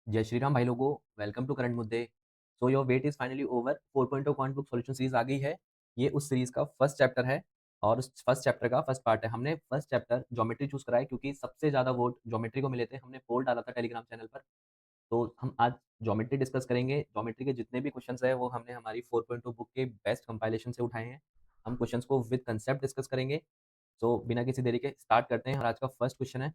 जय श्री राम भाई लोगों, वेलकम टू करंट मुद्दे। So your wait is finally over. 4.0 quant book solution series आ गई है। ये उस सीरीज का फर्स्ट चैप्टर है और उस फर्स्ट चैप्टर का फर्स्ट पार्ट है। हमने फर्स्ट चैप्टर ज्योमेट्री चूज करा है क्योंकि सबसे ज्यादा वोट ज्योमेट्री को मिले थे। हमने पोल डाला था टेलीग्राम चैनल पर। तो हम आज ज्योमेट्री डिस्कस करेंगे। ज्योमेट्री के जितने भी क्वेश्चंस है वो हमने हमारी 4.2 बुक के बेस्ट कंपाइलेशन से उठाए हैं। हम क्वेश्चंस को विद कंसेप्ट डिस्कस करेंगे। सो बिना किसी देरी के स्टार्ट करते हैं और आज का फर्स्ट क्वेश्चन है,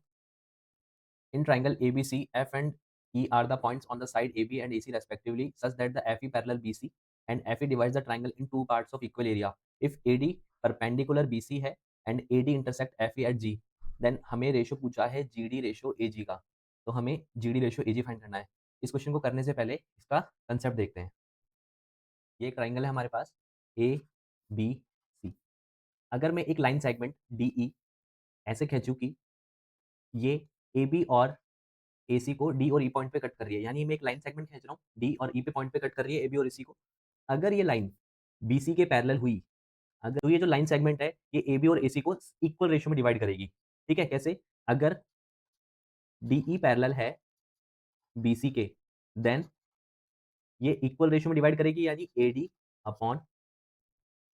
in triangle ABC, F and E are the points on the side AB and AC respectively, such that the FE parallel BC and FE divides the triangle in two parts of equal area. If AD perpendicular BC है and AD intersect FE at G, then हमें ratio पूछा है GD ratio AG का। तो हमें GD ratio AG find करना है। इस क्वेश्चन को करने से पहले इसका कंसेप्ट देखते हैं। ये एक ट्राइंगल है हमारे पास ABC। अगर मैं एक लाइन सेगमेंट DE ऐसे खींचूं कि ये AB और AC को D और E पॉइंट पे कट कर रही है, यानी मैं एक लाइन सेगमेंट खींच रहा हूँ, D और E पे पॉइंट पे कट कर रही है AB और AC को। अगर ये लाइन BC के पैरेलल हुई, अगर तो ये जो लाइन सेगमेंट है ये AB और AC को इक्वल रेशियो में डिवाइड करेगी। ठीक है, कैसे? अगर DE पैरेलल है BC के, देन ये इक्वल रेशियो में डिवाइड करेगी, यानी AD अपॉन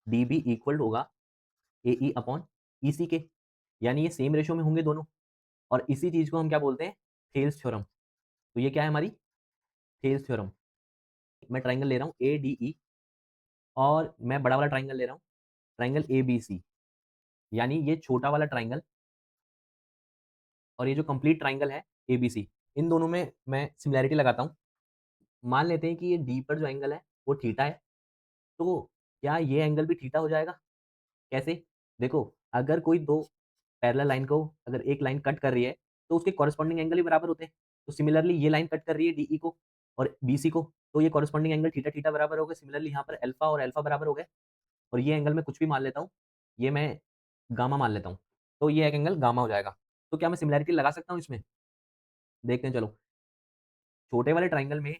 DB इक्वल होगा AE अपॉन EC के, यानी ये सेम रेशियो में होंगे दोनों। और इसी चीज को हम क्या बोलते हैं? Thales theorem. तो ये क्या है हमारी? Thales theorem. मैं ट्राइंगल ले रहा हूँ ADE और मैं बड़ा वाला ट्राइंगल ले रहा हूँ, ट्राइंगल ABC, यानी ये छोटा वाला ट्राइंगल और ये जो कंप्लीट ट्राइंगल है ABC, इन दोनों में मैं सिमिलैरिटी लगाता हूँ। मान लेते हैं कि ये डी पर जो एंगल है वो थीटा है, तो क्या ये एंगल भी थीटा हो जाएगा? कैसे? देखो, अगर कोई दो पैरेलल लाइन को, अगर एक लाइन कट कर रही है तो उसके कॉरेस्पॉन्डिंग एंगल भी बराबर होते हैं। तो सिमिलरली ये लाइन कट कर रही है DE को और BC को, तो ये कॉरेस्पॉन्डिंग एंगल थीटा थीटा बराबर हो गए। सिमिलरली यहाँ पर अल्फा और अल्फा बराबर हो गए। और ये एंगल मैं कुछ भी मान लेता हूँ, ये मैं गामा मान लेता हूँ, तो ये एक एंगल गामा हो जाएगा। तो क्या मैं सिमिलैरिटी लगा सकता हूँ इसमें? देखते हैं चलो। छोटे वाले ट्राइंगल में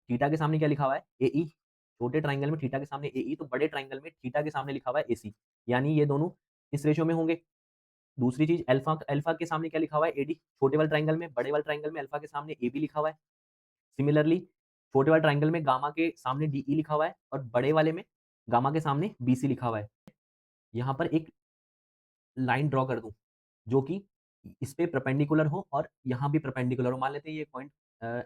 थीटा के सामने क्या लिखा हुआ है? AE। छोटे ट्राइंगल में थीटा के सामने AE, तो बड़े ट्राइंगल में थीटा के सामने लिखा हुआ है AC, यानी ये दोनों इस रेशियो में होंगे। दूसरी चीज, अल्फा अल्फा के सामने क्या लिखा हुआ है? AD। छोटे वाले ट्राइंगल में, बड़े वाले ट्राइंगल में अल्फा के सामने AB लिखा हुआ है। सिमिलरली छोटे वाले ट्राइंगल में गामा के सामने DE लिखा हुआ है और बड़े वाले में गामा के सामने BC लिखा हुआ है। यहाँ पर एक लाइन ड्रॉ कर दूं जो कि इस पे परपेंडिकुलर हो और यहाँ भी परपेंडिकुलर हो। मान लेते हैं ये पॉइंट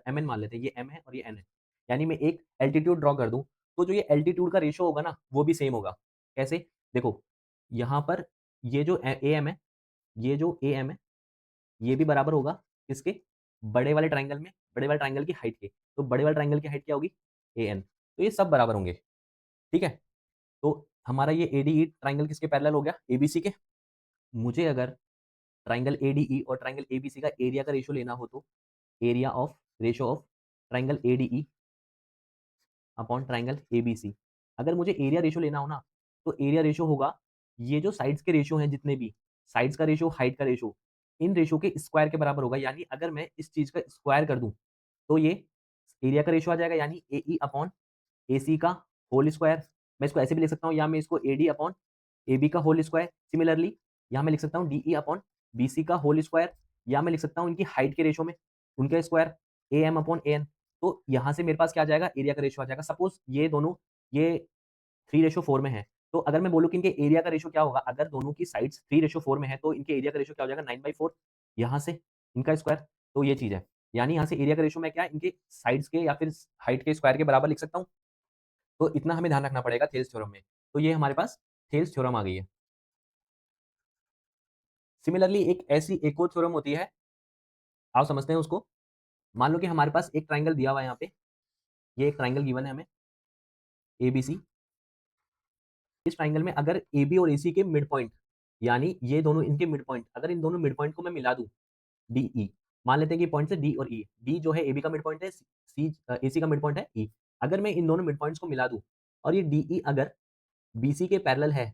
MN मान लेते हैं, ये M है और ये N है। यानी मैं एक एल्टीट्यूड ड्रॉ कर दूं, तो जो ये एल्टीट्यूड का रेशियो होगा ना वो भी सेम होगा। कैसे? देखो, यहाँ पर ये जो AM है, ये जो AM है, ये भी बराबर होगा इसके बड़े वाले ट्राइंगल में, बड़े वाले ट्राइंगल की हाइट के। तो बड़े वाले ट्राइंगल की हाइट क्या होगी? AN। तो ये सब बराबर होंगे। ठीक है, तो हमारा ये ADE ट्राइंगल किसके पैरेलल हो गया? ABC के। मुझे अगर ट्राइंगल ADE और ट्राइंगल ABC का एरिया का रेशियो लेना हो, तो area of ratio of triangle ADE upon triangle ABC। अगर मुझे एरिया रेशियो लेना हो ना, तो एरिया रेशियो होगा ये जो साइड्स के रेशियो हैं, जितने भी साइड्स का रेशियो, हाइट का रेशियो, इन रेशियो के स्क्वायर के बराबर होगा। यानी अगर मैं इस चीज का स्क्वायर कर दूं तो ये एरिया का रेशियो आ जाएगा, यानी AE अपॉन AC का होल स्क्वायर। मैं इसको ऐसे भी लिख सकता हूँ, या मैं इसको AD अपॉन AB का होल स्क्वायर। सिमिलरली यहाँ मैं लिख सकता हूँ DE अपॉन BC का होल स्क्वायर, या मैं लिख सकता हूँ इनकी हाइट के रेशियो में उनका स्क्वायर AM अपॉन AN। तो यहाँ से मेरे पास क्या आ जाएगा? एरिया का रेशियो आ जाएगा। सपोज ये दोनों, ये 3:4 में है, तो अगर मैं बोलूँ कि इनके एरिया का रेशियो क्या होगा, अगर दोनों की साइड्स 3:4 में है तो इनके एरिया का रेशियो क्या हो जाएगा? 9/4। यहाँ से इनका स्क्वायर। तो ये चीज है, यानी यहाँ से एरिया का रेशियो मैं क्या, इनके साइड्स के या फिर हाइट के स्क्वायर के बराबर लिख सकता हूँ। तो इतना हमें ध्यान रखना पड़ेगा थेल्स थ्योरम में। तो ये हमारे पास थेल्स थ्योरम आ गई है। सिमिलरली एक ऐसी एक और थ्योरम होती है, आप समझते हैं उसको। मान लो कि हमारे पास एक ट्राइंगल दिया हुआ है यहाँ पे, ये एक ट्राइंगल गिवन है हमें ABC। इस ट्राइंगल में अगर AB और AC के मिड पॉइंट, यानी ये दोनों इनके मिड पॉइंट, अगर इन दोनों मिड पॉइंट को मैं मिला दूं DE, मान लेते हैं कि पॉइंट से D और E, D जो है AB का मिड पॉइंट है, C AC का मिड पॉइंट है E। अगर मैं इन दोनों मिड पॉइंट्स को मिला दूं और ये DE अगर BC के पैरेलल है,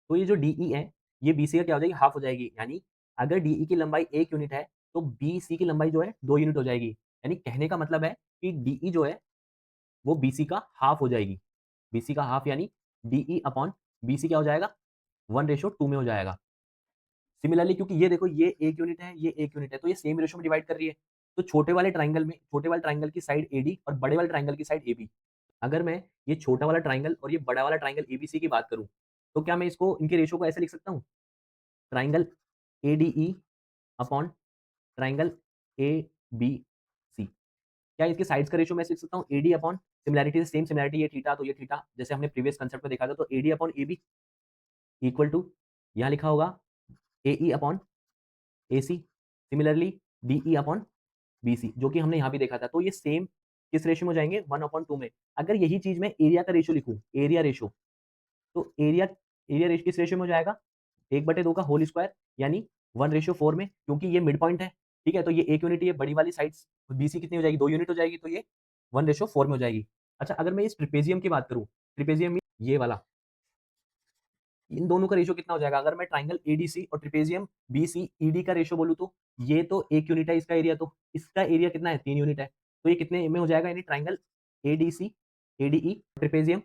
तो ये जो DE है ये BC का क्या हो जाएगी? हाफ हो जाएगी। यानी अगर DE की लंबाई 1 यूनिट है तो BC की लंबाई जो है 2 यूनिट हो जाएगी। यानी कहने का मतलब है कि DE जो है वो BC का हाफ हो जाएगी। BC का हाफ यानी DE अपॉन BC क्या हो जाएगा? 1:2 में हो जाएगा। सिमिलरली क्योंकि ये देखो, ये 1 यूनिट है, ये 1 यूनिट है, तो ये सेम रेशियो में डिवाइड कर रही है। तो छोटे वाले ट्राइंगल की साइड एडी और बड़े वाले ट्राइंगल की साइड एबी। अगर मैं ये छोटा वाला ट्राइंगल और ये बड़ा वाला ट्राइंगल एबीसी की बात करूँ, तो क्या मैं इसको इनके रेशियो को ऐसे लिख सकता हूँ? Triangle ADE upon triangle ABC. क्या इसके साइड्स का रेशियो मैं ऐसे लिख सकता हूँ? AD upon similarity, same similarity, ये थीटा तो ये थीटा, जैसे हमने प्रीवियस कांसेप्ट में देखा था, तो AD upon AB equal to यहाँ लिखा होगा AE upon AC, similarly DE upon BC, जो कि हमने यहाँ भी देखा था। तो ये सेम किस रेशियो में हो जाएंगे? 1/2 में। अगर यही चीज मैं एरिया का रेशियो लिखूं, एरिया रेशियो, तो एरिया रेशियो किस रेशियो में हो जाएगा? 1/2 का होल स्क्वायर, यानी 1:4 में, क्योंकि ये मिड पॉइंट है। ठीक है, तो ये 1 यूनिट, ये बड़ी वाली साइड्स बीसी कितनी हो जाएगी? 2 यूनिट हो जाएगी, तो ये 1:4 में हो जाएगी। अच्छा, अगर मैं इस ट्रिपेजियम की बात करूं, ट्रिपेजियम ये वाला, इन दोनों का रेशियो कितना हो जाएगा? अगर मैं ट्राइंगल एडीसी और ट्रिपेजियम बीसीईडी का रेशियो बोलूं, तो ये तो 1 यूनिट है इसका एरिया, तो इसका एरिया कितना है? 3 यूनिट है। तो ये कितने में हो जाएगा? यानी triangle ADC ADE trapezium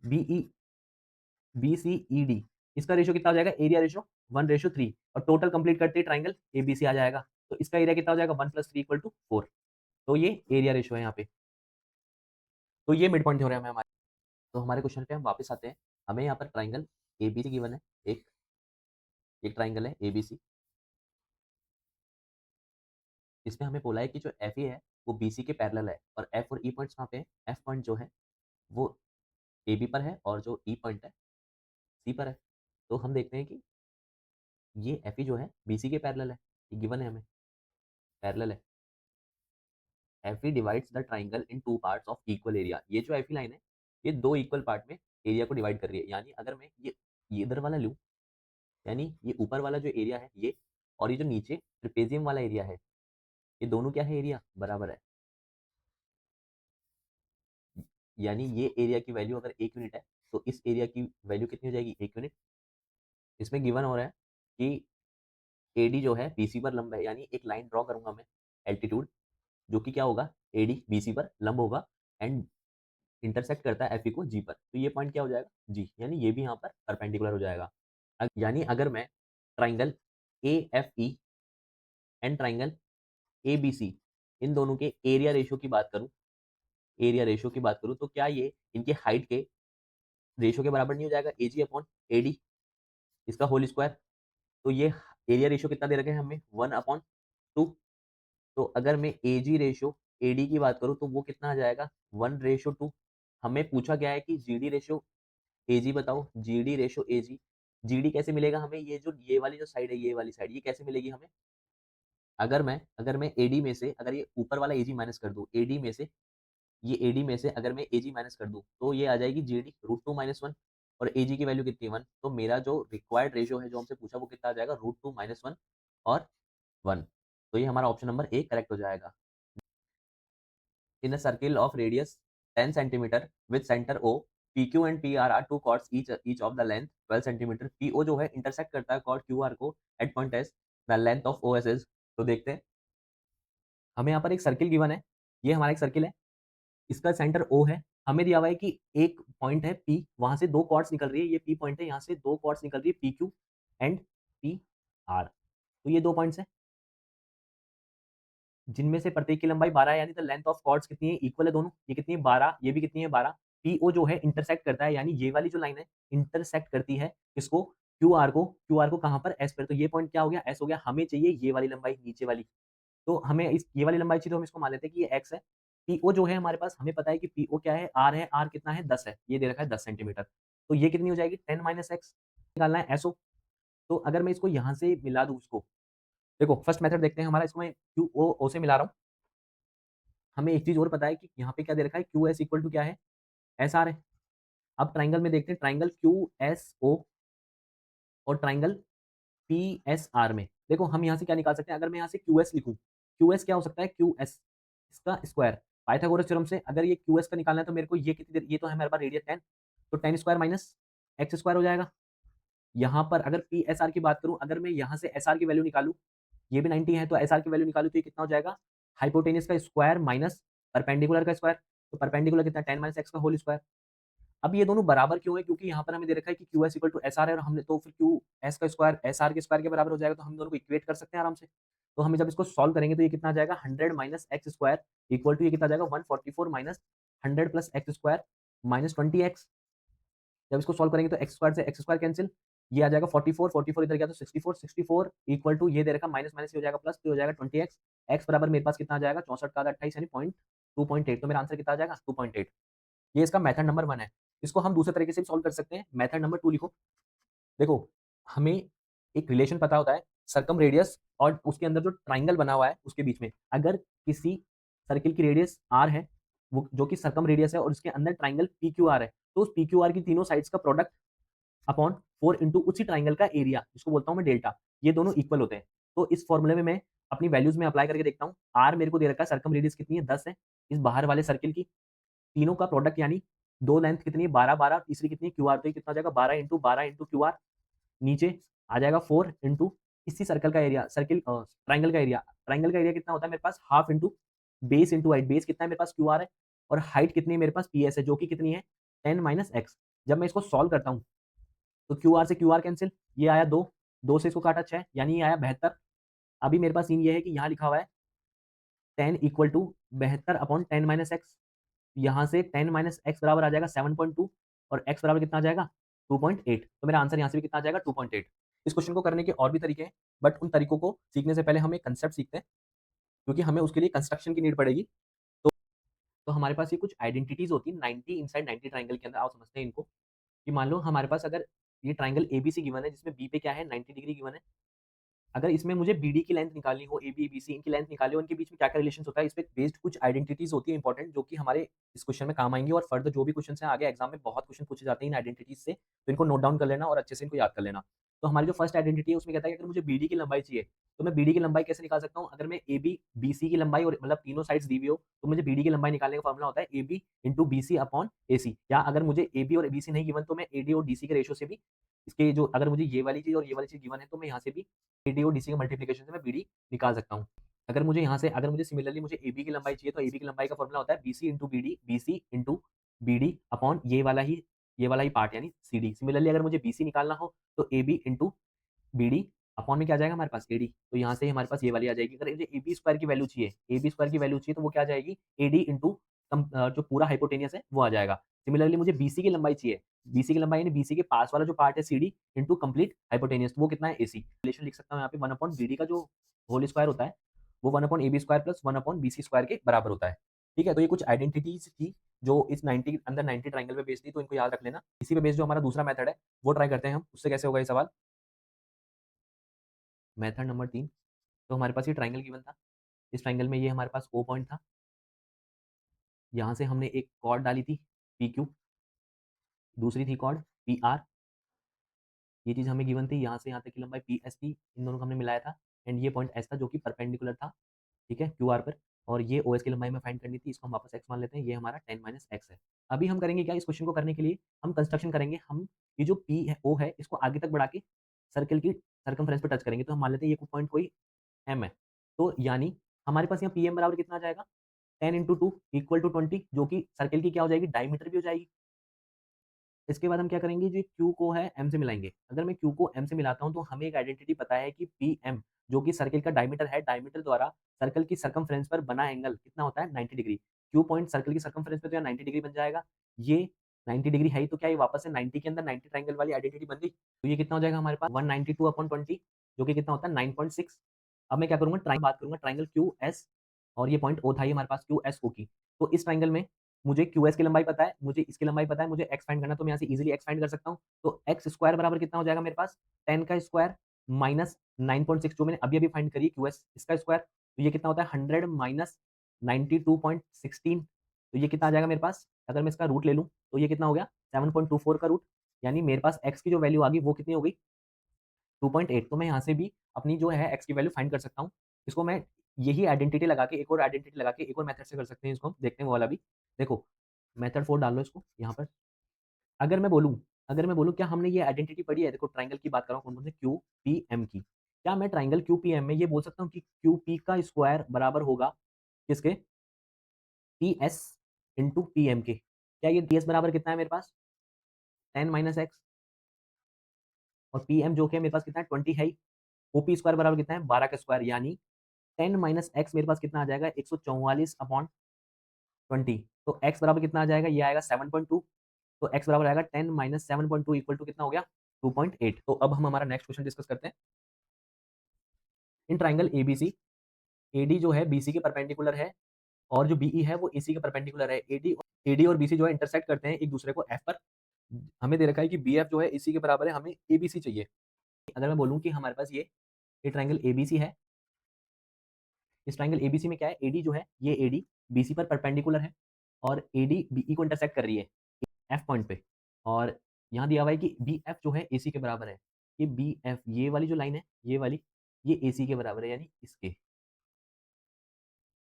BE BCED, इसका रेशियो कितना हो जाएगा? एरिया रेशियो 1:3, और टोटल कंप्लीट करते ही ट्राइंगल एबीसी आ जाएगा। तो इसका एरिया कितना हो जाएगा? 1 + 3 = 4। तो ये एरिया रेशियो है यहाँ पे। तो ये मिड पॉइंट थ्योरम है हमारे। तो हमारे क्वेश्चन पे हम वापस आते हैं। हमें यहाँ पर ट्राइंगल एबीसी गिवन है, एक एक ट्राइंगल है एबीसी। इसमें हमें बोला है कि जो एफ ए है वो बी सी के पैरेलल है, और एफ और ई पॉइंट्स कहाँ पे है? एफ पॉइंट जो है वो ए बी पर है, और जो ई पॉइंट है सी पर है। तो हम देखते हैं कि ये एफ ई जो है बी सी के पैरेलल है, ये गिवन है हमें, पैरेलल है। F E divides the triangle in two parts of equal area. ये जो एफ ई लाइन है, ये दो इक्वल पार्ट में एरिया को डिवाइड कर रही है। यानी अगर मैं ये इधर वाला लूँ, यानी ये ऊपर वाला जो एरिया है ये, और ये जो नीचे ट्रिपेजियम वाला एरिया है, ये दोनों क्या है? एरिया बराबर है। यानी ये एरिया की वैल्यू अगर 1 यूनिट है, तो इस एरिया की वैल्यू कितनी हो जाएगी? 1 यूनिट। इसमें गिवन हो रहा है कि एडी जो है बीसी पर लंब है, यानी एक लाइन ड्रॉ करूंगा मैं, एल्टीट्यूड, जो कि क्या होगा? एडी बीसी पर लंब होगा, एंड इंटरसेक्ट करता है एफ ई को जी पर। तो ये पॉइंट क्या हो जाएगा? जी, यानी ये भी यहाँ पर परपेंडिकुलर हो जाएगा। यानी अगर मैं triangle A F E and triangle A B C, इन दोनों के एरिया रेशियो की बात करूं, एरिया रेशियो की बात करूं, तो क्या ये इनके हाइट के रेशियो के बराबर नहीं हो जाएगा? ए जी अपॉन ए डी, इसका होल स्क्वायर। तो ये एरिया रेशियो कितना दे रखे हैं हमें? 1/2। तो अगर मैं ए जी रेशियो ए डी की बात करूँ, तो वो कितना आ जाएगा? 1:2। हमें पूछा गया है कि जी डी रेशियो ए जी बताओ, G D ratio A ji. G D कैसे मिलेगा हमें? ये वाली जो साइड है, ये वाली साइड, ये कैसे मिलेगी हमें? अगर मैं ए डी में से, अगर ये ऊपर वाला ए जी माइनस कर दूँ, ए डी में से, ये ए डी में से अगर मैं ए जी माइनस कर दूँ, तो ये आ जाएगी जी डी √2 - 1, और ए जी की वैल्यू कितनी है? 1। तो मेरा जो रिक्वायर्ड रेशियो है जो हमसे पूछा, वो कितना आ जाएगा? √2 - 1 और 1। तो ये हमारा ऑप्शन नंबर ए करेक्ट हो जाएगा। In a circle of radius 10 centimetre with centre O, P Q and P R are two chords each of the length 12 centimetre. P O जो है इंटरसेक्ट करता है कॉर्ड क्यू आर को at point S, the length of O S is. तो देखते हैं, हमें यहाँ पर एक सर्किल गिवन है, ये हमारा एक सर्किल है, इसका सेंटर ओ है। हमें दिया हुआ है कि एक पॉइंट है पी, वहां से दो कॉर्ड्स निकल रही है, ये पी पॉइंट है, यहाँ से दो कॉर्ड्स निकल रही है, P Q and P are. तो ये दो पॉइंट्स हैं जिनमें से प्रत्येक की लंबाई 12 है, यानी द लेंथ ऑफ कॉर्ड्स कितनी है? इक्वल है दोनों। ये कितनी है? 12, ये भी कितनी है? 12। पीओ जो है इंटरसेक्ट करता है, यानी ये वाली जो लाइन है इंटरसेक्ट करती है किसको? क्यू आर को कहां पर? एस पर। तो ये पॉइंट क्या हो गया? एस हो गया। हमें चाहिए ये वाली लंबाई, नीचे वाली। तो हमें ये वाली लंबाई चाहिए, तो हम इसको मान लेते हैं कि ये एक्स है। पीओ जो है हमारे पास, हमें पता है कि पीओ क्या है? आर है। आर कितना है? 10 है, ये दे रखा है 10 सेंटीमीटर। तो ये कितनी हो जाएगी? 10 - x। निकालना है एसओ। तो अगर मैं इसको यहाँ से मिला दूँ उसको, देखो फर्स्ट मेथड देखते हैं हमारा, इसको मैं क्यू ओ से मिला रहा हूँ। हमें एक चीज और पता है कि यहाँ पे क्या दे रखा है? क्यू एस इक्वल टू क्या है? एस आर है। अब ट्राइंगल में देखते हैं, ट्राइंगल क्यू एस ओ और ट्राइंगल पी एस आर में, देखो हम यहाँ से क्या निकाल सकते हैं? अगर मैं यहाँ से क्यू एस लिखूँ, क्यू एस क्या हो सकता है? क्यू एस, इसका स्क्वायर। पाइथागोरस थ्योरम से अगर ये क्यू एस का निकालना है, तो मेरे को ये कितनी देर, ये तो है मेरे पास रेडियस 10, तो 10 स्क्वायर माइनस एक्स स्क्वायर हो जाएगा। यहाँ पर अगर पी एस आर की बात करूँ, अगर मैं यहाँ से एस आर की वैल्यू निकालूँ, ये भी 90 है, तो एस आर की वैल्यू निकालूँ, तो ये कितना हो जाएगा? हाइपोटेनियस का स्क्वायर माइनस परपेंडिकुलर का स्क्वायर। तो परपेंडिकुलर कितना? 10 - x का होल स्क्वायर। अब ये दोनों बराबर क्यों है? क्योंकि यहाँ पर हमें दे रखा है कि Q S equal to S R है, और हमने तो फिर क्यू एस का स्क्वायर एस आर के स्क्वायर के बराबर हो जाएगा, तो हम दोनों को इक्वेट कर सकते हैं आराम से। तो हमें जब इसको सॉल्व करेंगे तो ये कितना आ जाएगा 100 minus X square equal to ये कितना आ जाएगा 144 minus 100 plus X square minus 20x। जब इसको सॉल्व करेंगे तो एक्स स्क्वायर से एक्स स्क्वायर कैंसिल, ये आ जाएगा 44, 44 इधर गया तो 64, 64 इक्वल टू ये दे रखा माइनस माइनस हो जाएगा प्लस, तो हो जाएगा 20x। एक्स बराबर मेरे पास कितना आ जाएगा 64 का 28 यानी पॉइंट 2.8, तो मेरा आंसर कितना आ जाएगा 2.8। ये इसका मेथड नंबर 1 है। इसको हम दूसरे तरीके से भी सॉल्व कर सकते हैं। मेथड नंबर 2 लिखो। देखो, हमें एक रिलेशन पता होता है सर्कम रेडियस और उसके अंदर जो ट्राइंगल बना हुआ है उसके बीच में। अगर किसी सर्किल की रेडियस r है, वो जो कि सर्कम रेडियस है और उसके अंदर ट्राइंगल पी क्यू आर है, तो उस पी क्यू आर की तीनों साइड्स का प्रोडक्ट अपॉन 4 इंटू उसी ट्राइंगल का एरिया, जिसको बोलता हूँ मैं डेल्टा, ये दोनों इक्वल होते हैं। तो इस फॉर्मूले में मैं अपनी वैल्यूज में अप्लाई करके देखता हूँ। आर मेरे को दे रखा है, सर्कम रेडियस कितनी है 10 है, इस बाहर वाले सर्किल की तीनों का प्रोडक्ट यानी दो लेंथ कितनी है 12 12, तीसरी कितनी है क्यू आर, तो ये कितना आ जाएगा 12 इंटू क्यू आर, नीचे आ जाएगा 4 इंटू इसी सर्कल का एरिया, सर्किल ट्राइंगल का एरिया। ट्राइंगल का एरिया कितना होता है मेरे पास half into base into height, base कितना है मेरे पास क्यू आर है और हाइट कितनी है मेरे पास पी एस है, जो कि कितनी है 10 माइनस एक्स। जब मैं इसको सॉल्व करता हूँ तो क्यू आर से क्यू आर कैंसिल, ये आया 2, 2 से इसको काटा 6 यानी ये आया 72। अभी मेरे पास सीन ये है कि यहाँ लिखा हुआ है 10 equal to 72 upon 10 minus X, यहाँ से 10 माइनस एक्स बराबर आ जाएगा 7.2 और एक्स बराबर कितना आ जाएगा 2.8, तो मेरा आंसर यहाँ से भी कितना आ जाएगा 2.8। इस क्वेश्चन को करने के और भी तरीके हैं, बट उन तरीकों को सीखने से पहले हम एक कंसेप्ट सीखते हैं, क्योंकि हमें उसके लिए कंस्ट्रक्शन की नीड पड़ेगी। तो हमारे पास ये कुछ आइडेंटिटीज होती है 90 इनसाइड 90 ट्राइंगल के अंदर। आओ समझते हैं इनको। कि मान लो हमारे पास अगर ये ट्राइंगल एबीसी गिवन है, जिसमें बी पे क्या है 90 डिग्री गिवन है। अगर इसमें मुझे बीडी की लेंथ निकालनी हो, एबी बीसी इनकी लेंथ निकाली हो, इनके बीच में क्या क्या रिलेशन होता है, इस पे बेस्ड कुछ आइडेंटिटीज होती है इंपॉर्टेंट, जो कि हमारे इस क्वेश्चन में काम आएंगी। और फर्दर जो भी क्वेश्चन है आगे एग्जाम में बहुत क्वेश्चन पूछे जाते हैं इन आइडेंटिटीज से, तो इनको नोट डाउन कर लेना और अच्छे से इनको याद कर लेना। तो हमारी जो फर्स्ट आइडेंटिटी है उसमें कहता है कि अगर मुझे बीडी की लंबाई चाहिए तो मैं बीडी की लंबाई कैसे निकाल सकता हूँ। अगर मैं ए बी बी सी की लंबाई और मतलब तीनों साइड्स दी हुई हो तो मुझे बीडी की लंबाई निकालने का फॉर्मुला होता है A B into B C upon A C. या अगर मुझे ए बी और बी सी नहीं गिवन तो मैं ए डी और डी सी के रेशो से भी इसके जो, अगर मुझे ये वाली चीज और ये वाली चीज गिवन है तो मैं यहाँ से भी ए डी और डी सी के मल्टीप्लीकेशन से मैं बीडी निकाल सकता हूँ। अगर मुझे यहाँ से, अगर मुझे सिमिलरली मुझे ए बी की लंबाई चाहिए तो ए बी की लंबाई का फॉर्मुला होता है B C into B D, B C into B D upon ये वाला ही पार्ट यानी सी डी। सिमिलरली अगर मुझे बी सी निकालना हो तो A B into B D upon में क्या आ जाएगा हमारे पास ए डी, तो यहाँ से हमारे पास ये वाली आ जाएगी। अगर मुझे ए बी स्क्वायर की वैल्यू चाहिए, ए बी स्क्वायर की वैल्यू चाहिए तो वो क्या आ जाएगी ए डी इंटू जो पूरा हाइपोटेनियस है वो आ जाएगा। सिमिलरली मुझे बीसी की लंबाई चाहिए, बीसी की लंबाई यानी बीसी के पास वाला जो पार्ट है C D into complete hypotenuse, वो कितना है ए सी। रिलेशन लिख सकता हूँ यहाँ पे 1 अपॉन बी डी का जो होल स्क्वायर होता है वो 1 upon A B square plus 1 upon B C square के बराबर होता है। ठीक है, तो ये कुछ आइडेंटिटीज थी जो इस 90 अंदर 90 ट्राइंगल पे बेस्ड थी, तो इनको याद रख लेना। इसी पे बेस्ड जो हमारा दूसरा मेथड है वो ट्राई करते हैं हम, उससे कैसे होगा ये सवाल। मेथड नंबर 3, तो हमारे पास ये ट्राइंगल गिवन था। इस ट्राइंगल में ये हमारे पास ओ पॉइंट था, यहाँ से हमने एक कॉर्ड डाली थी पी क्यू, दूसरी थी कॉर्ड पी आर, ये चीज़ हमें गिवन थी। यहाँ से यहाँ तक की लंबाई पी एस थी, इन दोनों को हमने मिलाया था एंड ये पॉइंट एस था जो कि परपेंडिकुलर था, ठीक है, क्यू आर पर। और ये ओ एस की लंबाई में फाइंड करनी थी, इसको हम वापस एक्स मान लेते हैं, ये हमारा 10 माइनस एक्स है। अभी हम करेंगे क्या, इस क्वेश्चन को करने के लिए हम कंस्ट्रक्शन करेंगे। हम ये जो पी है ओ है इसको आगे तक बढ़ा के सर्कल की सर्कमफ्रेंस पे टच करेंगे, तो हम मान लेते हैं ये पॉइंट कोई एम है। तो यानी हमारे पास यहाँ पी एम बराबर कितना आ जाएगा 10 इंटू टू इक्वल टू 20, जो कि सर्कल की क्या हो जाएगी डायमीटर भी हो जाएगी। इसके बाद हम क्या करेंगे, जो क्यू को है एम से मिलाएंगे। अगर मैं क्यू को एम से मिलाता हूं तो हमें एक आइडेंटिटी पता है कि पी एम जो कि सर्कल का डायमीटर है, डायमीटर द्वारा सर्कल की सर्कमफ्रेंस पर बना एंगल कितना होता है 90 डिग्री। क्यू पॉइंट सर्कल की सर्कमफ्रेंस पे तो यहाँ 90 डिग्री बन जाएगा, ये 90 डिग्री है ही, तो क्या ये वापस से 90 के अंदर 90 ट्राइंगल वाली आइडेंटिटी बन गई। तो ये कितना हो जाएगा हमारे पास 192 अपॉन 20, जो कि कितना होता है 9.6। अब मैं क्या करूंगा, बात करूंगा ट्राइंगल क्यू एस, और ये पॉइंट ओ था ये हमारे पास क्यू एस ओ की। तो इस ट्राइंगल में मुझे क्यू एस की लंबाई पता है, मुझे इसकी लंबाई पता है, मुझे एक्स फाइंड करना है, तो मैं यहाँ से इजीली एक्स फाइंड कर सकता हूँ। तो एक्स स्क्वायर बराबर कितना हो जाएगा मेरे पास 10 का स्क्वायर माइनस 9.6, जो मैंने अभी अभी फाइंड करी क्यू एस इसका स्क्वायर, तो ये कितना होता है 100 माइनस 92.16, तो ये कितना आ जाएगा मेरे पास। अगर मैं इसका रूट ले लूँ तो ये कितना हो गया 7.24 का रूट, यानी मेरे पास एक्स की जो वैल्यू आ गई वो कितनी हो गई 2.8। तो मैं यहाँ से भी अपनी जो है एक्स की वैल्यू फाइंड कर सकता हूँ। इसको मैं यही आइडेंटिटी लगा के, एक और आइडेंटिटी लगा के एक और मेथड से कर सकते हैं, इसको हम देखते हैं वो वाला भी। देखो मेथड 4 डाल लो इसको यहाँ पर। अगर मैं बोलूँ, क्या हमने ये आइडेंटिटी पढ़ी है, देखो ट्राइंगल की बात कर रहा हूँ कौन-कौन से, क्यू पी एम की। क्या मैं ट्राइंगल क्यू पी एम में ये बोल सकता हूँ कि क्यू पी का स्क्वायर बराबर होगा किसके, P S into P M के। क्या ये डी एस बराबर कितना है मेरे पास 10 माइनस एक्स, और पी एम जो कि मेरे पास कितना है 20 है ही। ओ पी स्क्वायर बराबर कितना है 12 का स्क्वायर, यानी 10 माइनस एक्स मेरे पास कितना आ जाएगा 144/20। तो x बराबर कितना आ जाएगा, ये आएगा 7.2। तो x बराबर आएगा 10 माइनस 7.2 इक्वल टू कितना हो गया 2.8। तो अब हम हमारा नेक्स्ट क्वेश्चन डिस्कस करते हैं। इन ट्राइंगल एबीसी, एडी जो है बीसी के परपेंडिकुलर है और जो बीई है वो एसी के परपेंडिकुलर है। एडी और बीसी जो है इंटरसेक्ट करते हैं एक दूसरे को एफ पर। हमें दे रखा है कि बीएफ जो है एसी के बराबर है, हमें एबीसी चाहिए। अगर मैं बोलूं कि हमारे पास ये ट्राइंगल एबीसी है, इस ट्राइंगल एबीसी में क्या है, एडी जो है ये एडी बीसी पर परपेंडिकुलर है और एडी बीई को इंटरसेक्ट कर रही है एफ पॉइंट पे। और यहाँ दिया हुआ है कि बी एफ जो है एसी के बराबर है। ये बी एफ, ये वाली जो लाइन है ये वाली, ये एसी के बराबर है, यानी इसके।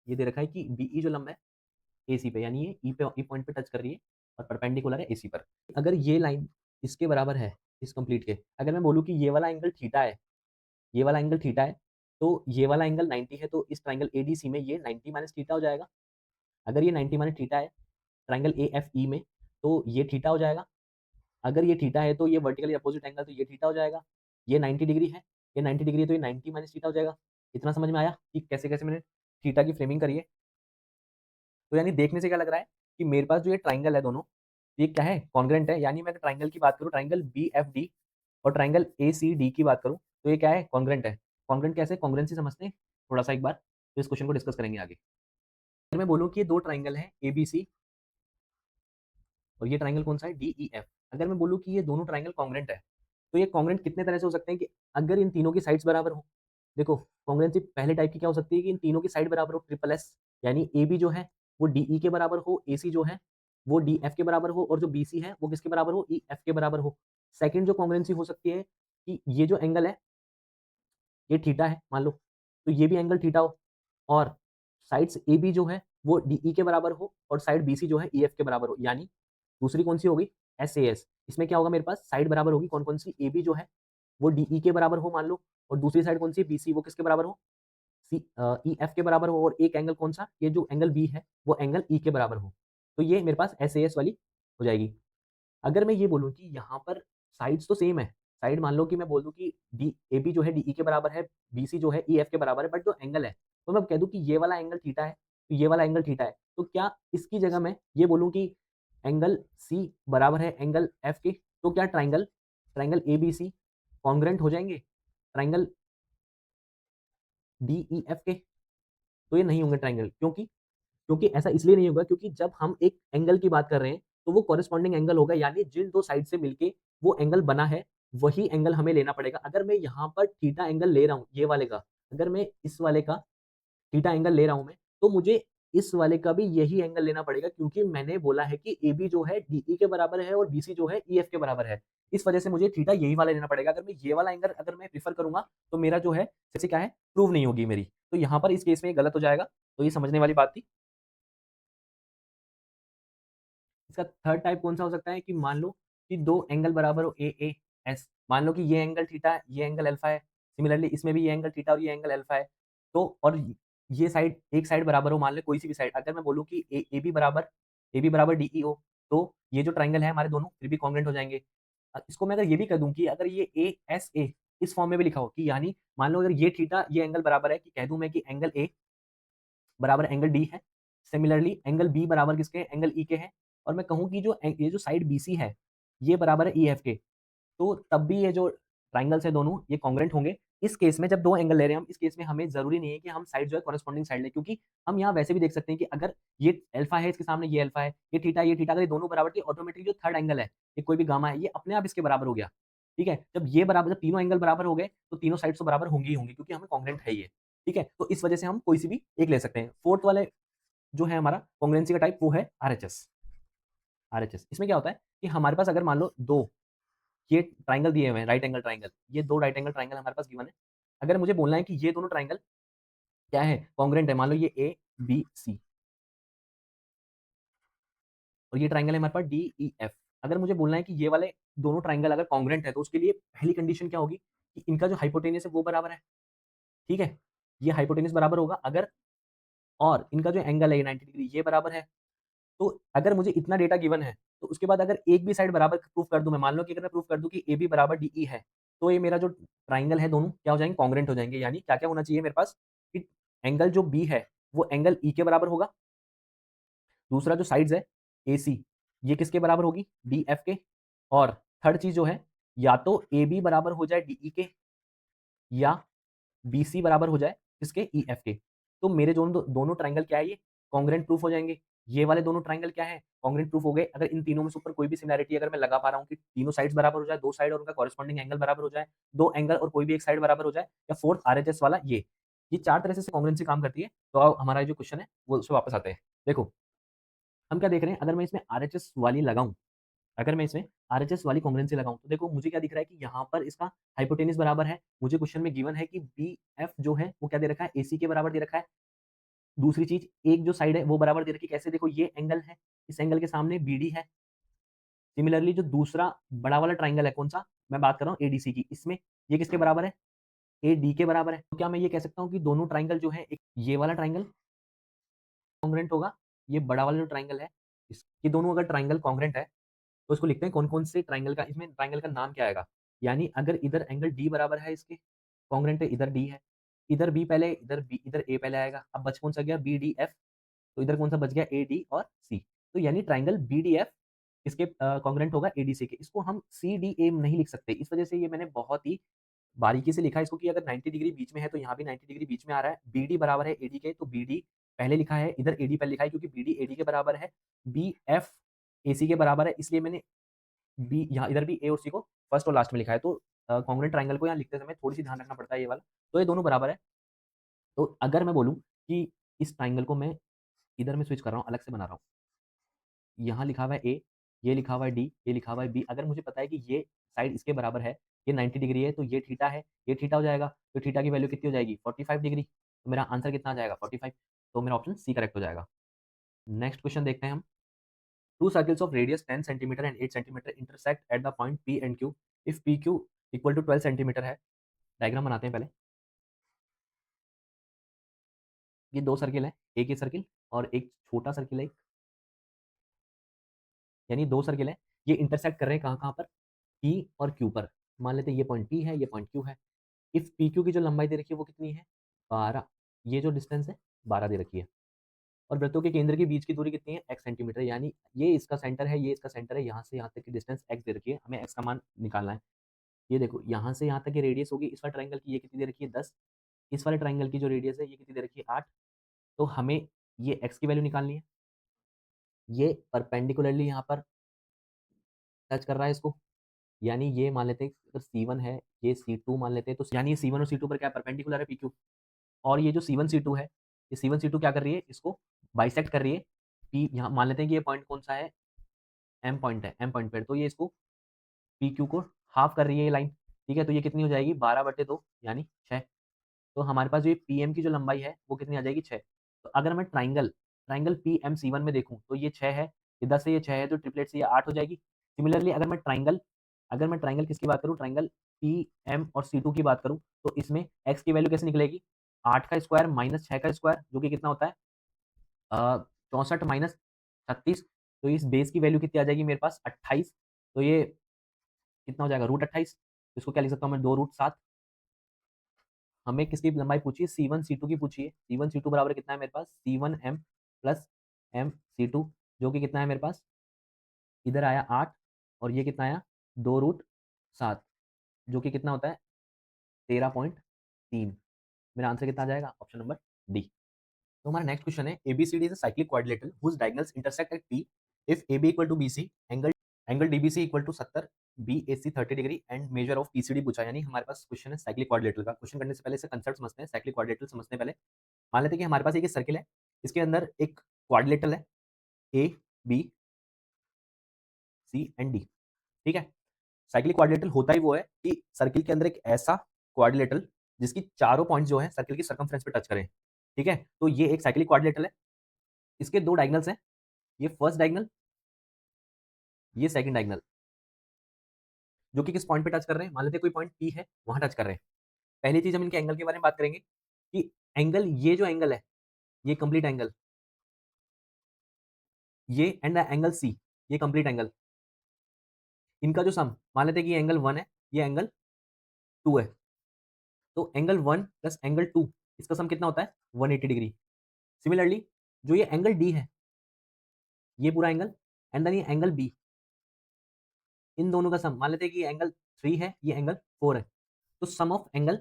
ये दे रखा है कि बीई जो लंबा है एसी पे, यानी ये ई पॉइंट पे टच कर रही है और परपेंडिकुलर है एसी पर। अगर ये लाइन इसके बराबर है, इस कंप्लीट के, अगर मैं बोलूँ कि ये वाला एंगल थीटा है, ये वाला एंगल थीटा है, तो ये वाला एंगल 90 है, तो इस ट्राइंगल एडीसी में ये 90 माइनस थीटा हो जाएगा। अगर ये 90 माइनस थीटा है ट्राइंगल ए एफ ई में, तो ये थीटा हो जाएगा। अगर ये थीटा है तो ये वर्टिकली अपोजिट एंगल, तो ये थीटा हो जाएगा। ये 90 डिग्री है, ये 90 डिग्री है, तो ये 90 माइनस थीटा हो जाएगा। इतना समझ में आया कि कैसे कैसे मैंने थीटा की फ्रेमिंग करी है। तो यानी देखने से क्या लग रहा है कि मेरे पास जो ये ट्राइंगल है दोनों, ये क्या है, कॉन्ग्रेंट है। यानी मैं ट्राइंगल की बात करूँ, ट्राइंगल बी एफ डी और ट्राइंगल ए सी डी की बात करूँ, तो ये क्या है, कॉन्ग्रेंट है। कॉन्ग्रेंट कैसे, कॉन्ग्रेंसी समझते हैं थोड़ा सा एक बार, तो इस क्वेश्चन को डिस्कस करेंगे आगे। अगर मैं बोलूँ कि ये दो ट्राइंगल है ए बी सी और ये ट्राइंगल कौन सा है, डी ई एफ। अगर मैं बोलूँ कि ये दोनों ट्राइंगल कॉन्ग्रेंट है, तो ये कॉन्ग्रेंट कितने तरह से हो सकते हैं कि अगर इन तीनों की साइड्स बराबर हो। देखो कॉन्ग्रेंसी पहले टाइप की क्या हो सकती है कि इन तीनों की साइड बराबर हो, ट्रिपल एस, यानी ए बी जो है वो डी ई के बराबर हो, ए सी जो है वो डी एफ के बराबर हो, और जो बी सी है वो किसके बराबर हो, ई एफ के बराबर हो। सेकंड जो कॉन्ग्रेंसी हो सकती है कि ये जो एंगल है ये थीटा है मान लो, तो ये भी एंगल थीटा हो, और साइड्स ए बी जो है वो डी ई के बराबर हो और साइड बी सी जो है ई एफ के बराबर हो। यानी दूसरी कौन सी होगी, एस ए एस। इसमें क्या होगा, मेरे पास साइड बराबर होगी कौन कौन सी, ए बी जो है वो डी ई के बराबर हो मान लो, और दूसरी साइड कौन सी, बी सी, वो किसके बराबर हो, सी ई एफ के बराबर हो, और एक एंगल कौन सा, ये जो एंगल बी है वो एंगल ई के बराबर हो। तो ये मेरे पास एस ए एस वाली हो जाएगी। अगर मैं ये बोलूँ कि यहाँ पर साइड्स तो सेम है, साइड मान लो कि मैं बोल दूँ कि डी ए बी जो है डी ई के बराबर है, बी सी जो है ई एफ के बराबर है, बट जो एंगल है, तो मैं कह दूँ कि ये वाला एंगल थीटा है, तो ये वाला एंगल थीटा है, तो क्या इसकी जगह मैं ये बोलूँ कि एंगल सी बराबर है एंगल एफ के, तो क्या triangle triangle A B C congruent हो जाएंगे ट्राइंगल डी ई एफ के? तो ये नहीं होंगे ट्राइंगल, क्योंकि क्योंकि ऐसा इसलिए नहीं होगा क्योंकि जब हम एक एंगल की बात कर रहे हैं तो वो कॉरेस्पॉन्डिंग एंगल होगा, यानी जिन दो साइड से मिलके वो एंगल बना है वही एंगल हमें लेना पड़ेगा। अगर मैं यहाँ पर थीटा एंगल ले रहा हूँ ये वाले का, अगर मैं इस वाले का थीटा एंगल ले रहा हूँ मैं, तो मुझे इस वाले का भी यही एंगल लेना पड़ेगा, क्योंकि मैंने बोला है कि ए बी जो है डीई के बराबर है और बीसी जो है ई एफ के बराबर है। इस वजह से मुझे थीटा यही वाला लेना पड़ेगा। अगर मैं ये वाला एंगल अगर मैं प्रीफर करूंगा तो मेरा जो है जैसे क्या है, प्रूव नहीं होगी मेरी, तो यहाँ पर इस केस में ये गलत हो जाएगा। तो ये समझने वाली बात थी। इसका थर्ड टाइप कौन सा हो सकता है कि मान लो कि दो एंगल बराबर हो, ए ए एस, मान लो कि ये एंगल थीटा है, ये एंगल अल्फा है, सिमिलरली इसमें भी ये एंगल थीटा और ये एंगल अल्फा है, तो और ये साइड एक साइड बराबर हो, मान लो कोई सी भी साइड, अगर मैं बोलूँ कि ए बी बराबर डी ई हो, तो ये जो ट्राइंगल है हमारे दोनों फिर भी कॉन्ग्रेंट हो जाएंगे। इसको मैं अगर ये भी कर दूं कि अगर ये ए एस ए इस फॉर्म में भी लिखा हो कि यानी मान लो अगर ये थीटा ये एंगल बराबर है, कि कह दूं मैं कि एंगल ए बराबर एंगल डी है, सिमिलरली एंगल बी बराबर किसके, एंगल ई के है, और मैं कहूँ कि ये जो साइड बीसी है ये बराबर है ई एफ के, तो तब भी ये जो ट्राइंगल्स है दोनों ये कॉन्ग्रेंट होंगे। इस केस में जब दो एंगल ले रहे हैं हम, इस केस में हमें जरूरी नहीं है कि हम साइड जो है कॉरेस्पॉन्डिंग साइड ले, क्योंकि हम यहाँ वैसे भी देख सकते हैं कि अगर ये अल्फा है इसके सामने, ये अल्फा है, ये थीटा, अगर ये दोनों बराबर थे, ऑटोमेटिकली जो थर्ड एंगल है ये कोई भी गामा है, ये अपने आप इसके बराबर हो गया। ठीक है, जब तीनों एंगल बराबर हो गए तो तीनों साइड तो बराबर होंगी ही होंगी, क्योंकि हमें कॉन्ग्रेंट है ये। ठीक है, तो इस वजह से हम कोई सी भी एक ले सकते हैं। फोर्थ वाले जो है हमारा कॉन्ग्रेंसी का टाइप वो है आरएचएस। आरएचएस इसमें क्या होता है कि हमारे पास अगर मान लो दो ये ट्राइंगल दिए हुए हैं, राइट एंगल ट्राइंगल, ये दो राइट एंगल ट्राइंगल हमारे पास गिवन है। अगर मुझे बोलना है कि ये दोनों ट्राइंगल क्या है, कॉन्ग्रेंट है, मान लो ये ए बी सी और ये ट्राइंगल है हमारे पास डी ई एफ। अगर मुझे बोलना है कि ये वाले दोनों ट्राइंगल अगर कॉन्ग्रेंट है, तो उसके लिए पहली कंडीशन क्या होगी कि इनका जो हाइपोटेनियस है वो बराबर है। ठीक है, ये हाइपोटेनियस बराबर होगा अगर, और इनका जो एंगल है 90 डिग्री ये बराबर है। तो अगर मुझे इतना डेटा गिवन है, तो उसके बाद अगर एक भी साइड बराबर प्रूफ कर दूं मैं, मान लो कि अगर मैं प्रूफ कर दूं कि ए बी बराबर डी ई है, तो ये मेरा जो ट्राइंगल है दोनों क्या हो जाएंगे, कॉन्ग्रेंट हो जाएंगे। यानी क्या क्या होना चाहिए मेरे पास कि एंगल जो बी है वो एंगल ई के बराबर होगा। दूसरा जो साइड्स है AC, ये किसके बराबर होगी? DF के। और थर्ड चीज जो है, या तो AB बराबर हो जाए DE के, या BC बराबर हो जाए किसके? EF के। तो मेरे दोनों ट्राइंगल क्या है ये? कॉन्ग्रुएंट प्रूफ हो जाएंगे। ये वाले दोनों ट्राइंगल क्या है? कॉन्ग्रुएंट प्रूफ हो गए। अगर इन तीनों में से ऊपर कोई भी सिमिलैरिटी अगर मैं लगा पा रहा हूँ कि तीनों साइड्स बराबर हो जाए, दो साइड और उनका कॉरेस्पॉन्डिंग एंगल बराबर हो जाए, दो एंगल और कोई भी एक साइड बराबर हो जाए, या फोर्थ RHS वाला ये चार तरह से कॉन्ग्रुएंसी काम करती है। तो अब हमारा जो क्वेश्चन है वो उससे वापस आते हैं। देखो हम क्या देख रहे हैं, अगर मैं इसमें RHS वाली लगाऊं, अगर मैं इसमें RHS वाली कॉन्ग्रुएंसी लगाऊं, तो देखो मुझे क्या दिख रहा है कि यहाँ पर इसका हाइपोटेन्यूज बराबर है। मुझे क्वेश्चन में गिवन है कि BF जो है वो क्या दे रखा है? AC के बराबर दे रखा है। दूसरी चीज, एक जो साइड है वो बराबर दे रखी है। कैसे? देखो ये एंगल है, इस एंगल के सामने BD है। सिमिलरली जो दूसरा बड़ा वाला ट्राइंगल है, कौन सा मैं बात कर रहा हूँ? ADC की, इसमें ये किसके बराबर है? AD के बराबर है। तो क्या मैं ये कह सकता हूँ कि दोनों ट्राइंगल जो है, एक ये वाला ट्राइंगल कॉन्ग्रुएंट होगा, ये बड़ा वाला जो ट्राइंगल है, ये दोनों अगर ट्राइंगल कॉन्ग्रुएंट है तो इसको लिखते हैं कौन कौन से ट्राइंगल का, इसमें ट्राइंगल का नाम क्या आएगा? यानी अगर इधर एंगल D बराबर है, इसके कॉन्ग्रुएंट है, इधर D है, इधर B पहले, इधर B, इधर A पहले आएगा। अब बच कौन सा गया? BDF। तो इधर कौन सा बच गया? AD और C। तो यानी ट्राइंगल BDF इसके कॉन्ग्रुएंट होगा ADC के। इसको हम CDA नहीं लिख सकते, इस वजह से ये मैंने बहुत ही बारीकी से लिखा है इसको कि अगर 90 डिग्री बीच में है तो यहाँ भी 90 डिग्री बीच में आ रहा है। BD बराबर है AD के, तो BD पहले लिखा है, इधर AD पहले लिखा है, क्योंकि BD AD के बराबर है, BF AC के बराबर है, इसलिए मैंने बी यहाँ इधर भी A और C को फर्स्ट और लास्ट में लिखा है। तो कॉन्ग्रुएंट ट्राइंगल को यहाँ लिखते समय थोड़ी सी ध्यान रखना पड़ता है ये वाला। तो ये दोनों बराबर है। तो अगर मैं बोलूँ कि इस ट्राइंगल को मैं इधर में स्विच कर रहा हूँ, अलग से बना रहा हूँ, यहाँ लिखा हुआ है A, ये लिखा हुआ है D, ये लिखा हुआ है B। अगर मुझे पता है कि ये साइड इसके बराबर है, ये 90 डिग्री है, तो ये थीटा है, ये थीटा हो जाएगा। तो थीटा की वैल्यू कितनी हो जाएगी? 45 डिग्री। तो मेरा आंसर कितना आ जाएगा? 45। तो मेरा ऑप्शन C करेक्ट हो जाएगा। नेक्स्ट क्वेश्चन देखते हैं हम। Two circles of radius 10 centimetre and 8 centimetre intersect at the point P and Q if PQ equal to 12 centimetre है। डायग्राम बनाते हैं पहले। ये दो सर्किल है, एक ये सर्किल और एक छोटा सर्किल है, यानी दो सर्किल है। ये इंटरसेक्ट कर रहे हैं कहाँ कहाँ पर? P और Q पर। मान लेते हैं ये पॉइंट P है, ये पॉइंट Q है। इफ PQ की जो लंबाई दे रखी है वो कितनी है? 12। ये जो डिस्टेंस है 12 दे रखी है। और वृत्तों के केंद्र के बीच की दूरी कितनी है? x centimetre. यानी ये इसका सेंटर है, ये इसका सेंटर है, यहाँ से यहाँ तक की डिस्टेंस x दे रखी है, हमें x का मान निकालना है। ये देखो यहाँ से यहाँ तक की रेडियस होगी इस वाले ट्राइंगल की, ये कितनी दे रखी है? 10। इस वाले ट्राइंगल की जो रेडियस है ये कितनी दे रखी है? 8। तो हमें ये x की वैल्यू निकालनी है। ये परपेंडिकुलरली यहाँ पर टच कर रहा है इसको, यानी ये मान लेते हैं अगर C1 है, ये C2 मान लेते हैं, तो यानी ये C1 और C2 पर क्या परपेंडिकुलर है? PQ। और ये जो C1 C2 है, ये C1 C2 क्या कर रही है? इसको बाइसेक्ट कर रही है। P यहाँ मान लेते हैं कि ये पॉइंट कौन सा है? M पॉइंट है, M पॉइंट पे, तो ये इसको PQ को हाफ कर रही है ये लाइन। ठीक है, तो ये कितनी हो जाएगी? 12/2 यानी 6। तो हमारे पास जो ये PM की जो लंबाई है वो कितनी आ जाएगी? 6। तो अगर मैं ट्राइंगल ट्राइंगल PMC1 में देखूँ तो ये 6 है, ये 10 है, ये 6 है, तो ट्रिपलेट से ये 8 हो जाएगी। सिमिलरली अगर मैं ट्राइंगल किसकी बात करूँ? ट्राइंगल PM और C2 की बात करूँ, तो इसमें x की वैल्यू कैसे निकलेगी? 8 का स्क्वायर माइनस 6 का स्क्वायर, जो कि कितना होता है? 64 माइनस 36। तो इस बेस की वैल्यू कितनी आ जाएगी मेरे पास? 28। तो ये कितना हो जाएगा? √28। इसको क्या लिख सकता हूँ मैं? 2√7। हमें किसकी लंबाई पूछी है? C1 C2 की पूछी है। C1 C2 बराबर कितना है मेरे पास? C1 M plus M C2, जो कि कितना है मेरे पास? इधर आया 8 और ये कितना आया? 2√7, जो कि कितना होता है? 13.3। मेरा आंसर कितना आ जाएगा? Option number D. तो हमारा नेक्स्ट क्वेश्चन है, ABCD is a cyclic quadrilateral whose diagonals intersect at P if AB equal to BC, angle DBC equal to 70, BAC 30 degree and measure of PCD पूछा। यानी हमारे पास क्वेश्चन है cyclic quadrilateral का। Question करने से पहले इसका कंसेप्ट समझते हैं, साइक्लिक क्वाड्रिलेटरल समझने पहले। मान लेते हैं कि हमारे पास एक सर्किल है, इसके अंदर एक क्वाड्रिलेटरल है A B C and D। ठीक है, साइक्लिक क्वाड्रिलेटरल होता ही वो है कि सर्किल के अंदर एक ऐसा क्वाड्रिलेटरल जिसकी चारों पॉइंट्स जो है सर्किल की सर्कमफ्रेंस पे टच करें। ठीक है, तो ये एक साइक्लिक क्वाड्रिलेटरल है। इसके दो डायगोनल्स हैं, ये फर्स्ट डायगोनल, ये सेकंड डायगोनल, जो कि किस पॉइंट पे टच कर रहे हैं? मान लेते हैं कोई पॉइंट P है, वहां टच कर रहे हैं। पहली चीज हम इनके एंगल के बारे में बात करेंगे कि एंगल, ये जो एंगल है, ये कंप्लीट एंगल, ये एंड द एंगल C, ये कंप्लीट एंगल, इनका जो सम, मान लेते हैं कि ये एंगल 1 है, ये एंगल 2 है। तो एंगल 1 प्लस एंगल 2, इसका सम कितना होता है? 180 डिग्री। सिमिलरली जो ये एंगल डी है, ये पूरा एंगल एंड देन ये एंगल बी, इन दोनों का सम मान लेते हैं कि ये एंगल 3 है, ये एंगल 4 है। तो sum of angle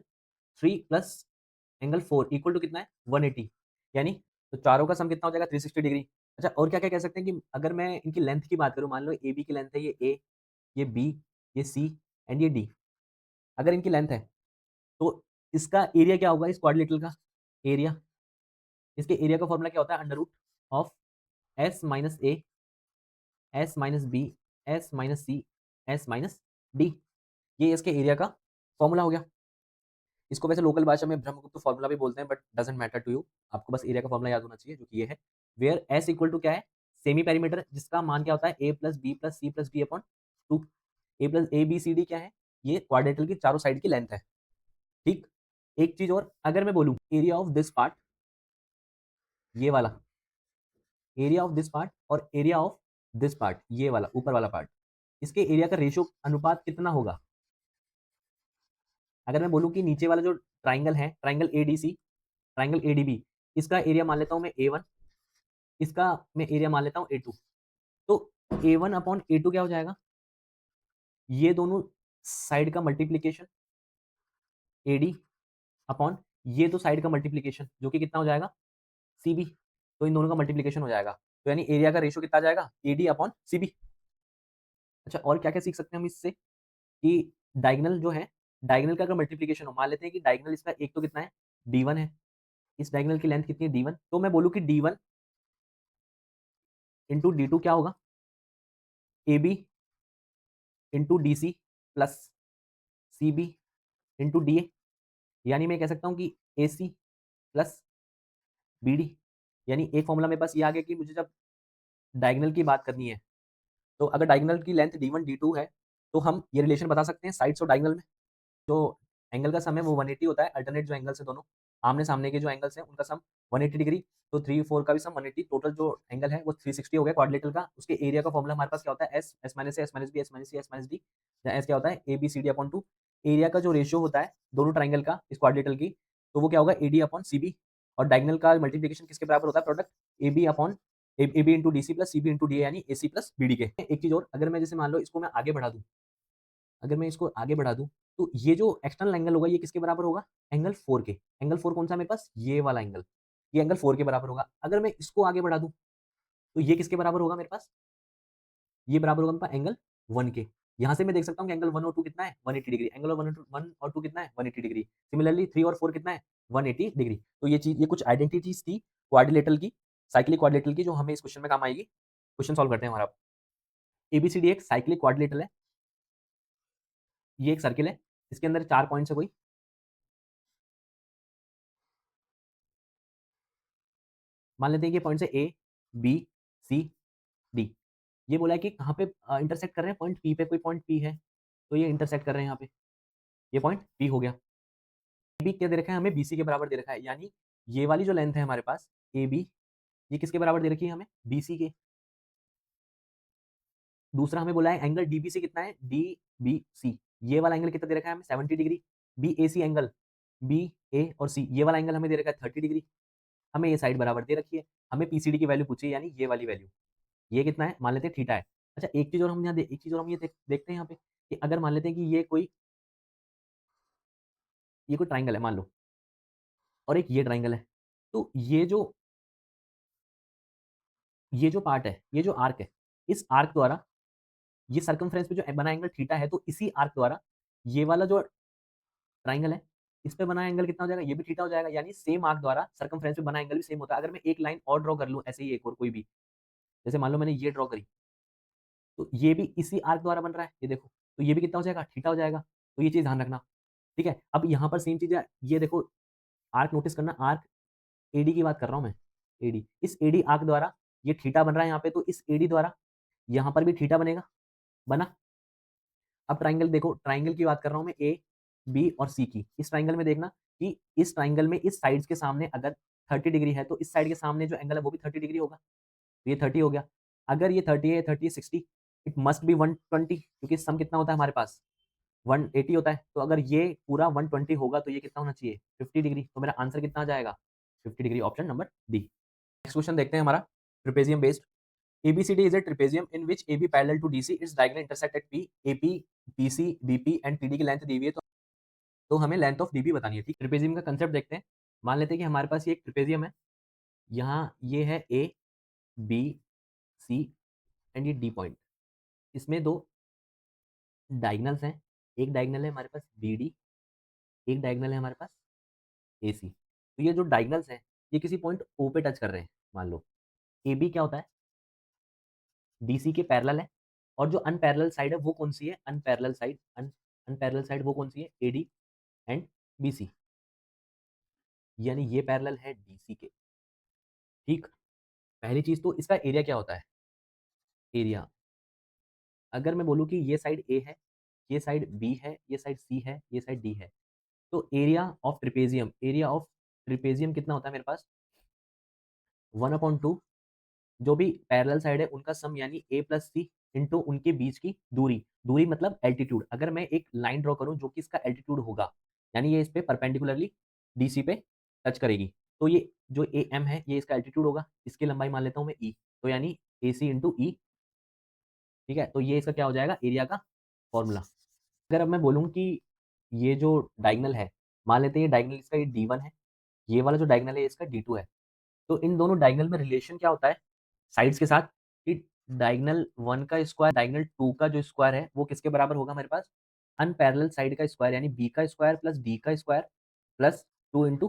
3 plus angle 4 equal to कितना है 180, यानी तो चारों का सम कितना हो जाएगा 360 डिग्री। अच्छा और क्या क्या कह सकते हैं कि अगर मैं इनकी लेंथ की बात करूं, मान लो ए बी की लेंथ है ये ए, ये बी, ये सी एंड ये डी। अगर इनकी लेंथ है तो इसका एरिया क्या होगा, इस क्वाड्रिलेटरल का एरिया, इसके एरिया का फॉर्मूला क्या होता है, under root of S minus A, S minus B, S minus C, S minus D. ये इसके एरिया का फॉर्मूला हो गया। इसको वैसे लोकल भाषा में ब्रह्मगुप्त फॉर्मूला भी बोलते हैं, but doesn't matter to you, आपको बस एरिया का फॉर्मूला याद होना चाहिए जो कि ये है, वेयर एस इक्वल टू क्या है, सेमी पेरीमीटर, जिसका मान क्या होता है A plus B plus C plus D upon 2। A plus A B C D क्या है, ये क्वाड्रेटरल की चारों साइड की लेंथ है। ठीक, एक चीज और, अगर मैं बोलूं एरिया ऑफ दिस पार्ट, ये वाला एरिया ऑफ दिस पार्ट और एरिया ऑफ दिस पार्ट, ये वाला ऊपर वाला पार्ट, इसके एरिया का रेशियो अनुपात कितना होगा। अगर मैं बोलूं कि नीचे वाला जो ट्राइंगल है, ट्राइंगल एडीसी, ट्राइंगल एडीबी, इसका एरिया मान लेता हूं मैं A1, इसका मैं एरिया मान लेता हूं A2, तो A1 अपॉन A2 क्या हो जाएगा, ये दोनों साइड का मल्टीप्लीकेशन AD अपॉन ये तो साइड का मल्टीप्लीकेशन जो कि कितना हो जाएगा CB, तो इन दोनों का मल्टीप्लीकेशन हो जाएगा, तो यानी एरिया का रेशियो कितना आ जाएगा AD अपॉन CB। अच्छा और क्या क्या सीख सकते हैं हम इससे कि डायगोनल जो है, डायगोनल का अगर मल्टीप्लीकेशन हो, मान लेते हैं कि डायगोनल इसका एक तो कितना है D1 है, इस डायगोनल की लेंथ कितनी है D1, तो मैं बोलूं कि D1 इंटू D2 क्या होगा, AB into DC plus CB into DA, यानी मैं कह सकता हूं कि AC प्लस BD। यानी एक फॉर्मूला मेरे पास ये आ गया कि मुझे जब डायगोनल की बात करनी है, तो अगर डायगोनल की लेंथ D1 D2 है, तो हम ये रिलेशन बता सकते हैं साइड्स और डायगोनल में। जो एंगल का सम है वो 180 होता है, अल्टरनेट जो एंगल्स है दोनों आमने सामने के जो एंगल्स हैं उनका सम 180 डिग्री, तो 3 4 का भी सम 180, टोटल जो एंगल है वो 360 हो गया क्वाड्रिलेटरल का। उसके एरिया का फॉर्मूला हमारे पास क्या होता है, S, S minus A, S minus B, S minus C, S minus D, जहाँ एस क्या होता है A B C D upon 2। Area का जो रेशियो होता है दोनों ट्राइंगल का इस क्वाड्रिलेटरल की, तो वो क्या होगा A D upon C B, और डायगोनल का मल्टीप्लिकेशन किसके बराबर होता है, product A B upon A B into D C plus C B into D, यानी A C plus B D के। एक चीज और, अगर मैं जैसे मान लो इसको मैं आगे बढ़ा दूं, अगर मैं इसको आगे बढ़ा दूं, तो ये जो एक्सटर्नल एंगल होगा ये किसके बराबर होगा, एंगल 4 के। एंगल 4 कौन सा है मेरे पास, ये वाला एंगल, ये एंगल 4 के बराबर होगा। अगर मैं इसको आगे बढ़ा दूं तो ये किसके बराबर होगा मेरे पास, ये बराबर होगा मेरे पास एंगल 1 के। यहां से मैं देख सकता हूँ कि एंगल 1 और 2 कितना है 180 डिग्री, एंगल 1 और 2 कितना है 180 डिग्री। सिमिलरली 3 और 4 कितना है 180 डिग्री। तो ये चीज, ये कुछ आइडेंटिटीज थी क्वाड्रिलेटरल की, साइक्लिक क्वाड्रिलेटरल की, जो हमें इस क्वेश्चन में काम आएगी। क्वेश्चन सॉल्व करते हैं हमारा। एबीसीडी एक साइक्लिक क्वाड्रिलेटरल है, ये एक सर्किल है, इसके अंदर 4 पॉइंट्स है कोई, मान लेते हैं कि पॉइंट है ए बी सी डी। ये बोला है कि कहाँ पे इंटरसेक्ट कर रहे हैं, पॉइंट पी पे, कोई पॉइंट पी है तो ये इंटरसेक्ट कर रहे हैं यहाँ पे, ये पॉइंट पी हो गया। बी क्या दे रखा है हमें, बीसी के बराबर दे रखा है, यानी ये वाली जो लेंथ है हमारे पास ए बी, ये किसके बराबर दे रखी है हमें, बीसी के। दूसरा हमें बोला है एंगल डीबीसी कितना है, डी बी सी, ये वाला एंगल कितना दे रखा है हमें 70 degree. B A C angle, B ए और सी, ये वाला एंगल हमें दे रखा है 30 डिग्री। हमें ये साइड बराबर दे रखी है, हमें पीसीडी की वैल्यू पूछी है, यानी ये वाली वैल्यू, ये कितना है मान लेते हैं थीटा है। अच्छा एक चीज और हम यहाँ एक चीज और हम ये देखते हैं यहाँ पे कि अगर मान लेते हैं कि ये कोई ट्राइंगल है मान लो, और एक ये ट्राइंगल है, तो ये जो पार्ट है, ये जो आर्क है, इस आर्क द्वारा ये सर्कमफ्रेंस पे जो बना एंगल थीटा है, तो इसी आर्क द्वारा ये वाला जो ट्राइंगल है इस पे बना एंगल कितना हो जाएगा, ये भी थीटा हो जाएगा। यानी सेम आर्क द्वारा सर्कमफ्रेंस पे बना एंगल भी सेम होता है। अगर मैं एक लाइन और ड्रॉ कर लूं ऐसे ही, एक और कोई भी, जैसे मान लो मैंने ये ड्रॉ करी, तो ये भी इसी आर्क द्वारा बन रहा है, ये देखो, तो ये भी कितना हो जाएगा, थीटा हो जाएगा। तो ये चीज ध्यान रखना, ठीक है। अब यहाँ पर सेम चीज है, ये देखो आर्क नोटिस करना, आर्क एडी की बात कर रहा हूँ मैं, एडी, इस एडी आर्क द्वारा ये थीटा बन रहा है यहाँ पे, तो इस एडी द्वारा यहाँ पर भी थीटा बनेगा, बना। अब ट्राइंगल देखो, ट्राइंगल की बात कर रहा हूँ मैं ए बी और सी की। इस ट्राइंगल में देखना कि इस ट्राइंगल में इस साइड्स के सामने अगर 30 डिग्री है, तो इस साइड के सामने जो एंगल है वो भी 30 डिग्री होगा, तो ये 30 हो गया। अगर ये 30 है, 30 60, इट मस्ट बी 120, क्योंकि सम कितना होता है हमारे पास 180 होता है। तो अगर ये पूरा 120 होगा तो ये कितना होना चाहिए 50 डिग्री। तो मेरा आंसर कितना आ जाएगा 50 degree, option number D. Next question देखते हैं हमारा, trapezium based. ABCD is a trapezium in which AB parallel to DC, its diagonal intersect at P, AP, BC, BP and PD की लेंथ दी हुई है, तो हमें लेंथ ऑफ DB बतानी है। ठीक, ट्रेपेजियम का कंसेप्ट देखते हैं। मान लेते हैं कि हमारे पास ये एक ट्रेपेजियम है, यहाँ ये है A, B, C एंड ये D पॉइंट। इसमें दो डायगनल्स हैं, एक डायगनल है हमारे पास BD, एक डायगनल है हमारे पास AC। तो ये जो डायगनल्स हैं ये किसी पॉइंट O पे टच कर रहे हैं। मान लो AB क्या होता है, DC के पैरेलल है, और जो अनपैरेलल साइड है वो कौन सी है, अनपैरेलल साइड, अनपैरेलल साइड वो कौन सी है, AD एंड BC, यानी ये पैरेलल है DC के। ठीक, पहली चीज तो इसका एरिया क्या होता है, एरिया, अगर मैं बोलूँ कि ये साइड A है, ये साइड B है, ये साइड C है, ये साइड D है, तो एरिया ऑफ ट्रिपेजियम कितना होता है मेरे पास, 1/2, जो भी पैरेलल साइड है उनका सम, यानी A प्लस सी इंटू उनके बीच की दूरी, दूरी मतलब एल्टीट्यूड। अगर मैं एक लाइन ड्रॉ करूं जो कि इसका एल्टीट्यूड होगा, यानी ये इस पे परपेंडिकुलरली DC पे टच करेगी, तो ये जो AM है ये इसका एल्टीट्यूड होगा, इसकी लंबाई मान लेता हूं मैं E, तो यानी AC इंटू ई। ठीक है, तो ये इसका क्या हो जाएगा, एरिया का फॉर्मूला। अगर अब मैं बोलूँ कि ये जो डायगनल है, मान लेते हैं ये डायगनल इसका ये D1 है, ये वाला जो डायगनल है इसका D2 है, तो इन दोनों डायगनल में रिलेशन क्या होता है साइड्स के साथ, कि डायगनल 1 का स्क्वायर डायगनल 2 का जो स्क्वायर है वो किसके बराबर होगा मेरे पास, अनपैरेलल साइड का स्क्वायर, यानी बी का स्क्वायर प्लस डी का स्क्वायर प्लस 2 इंटू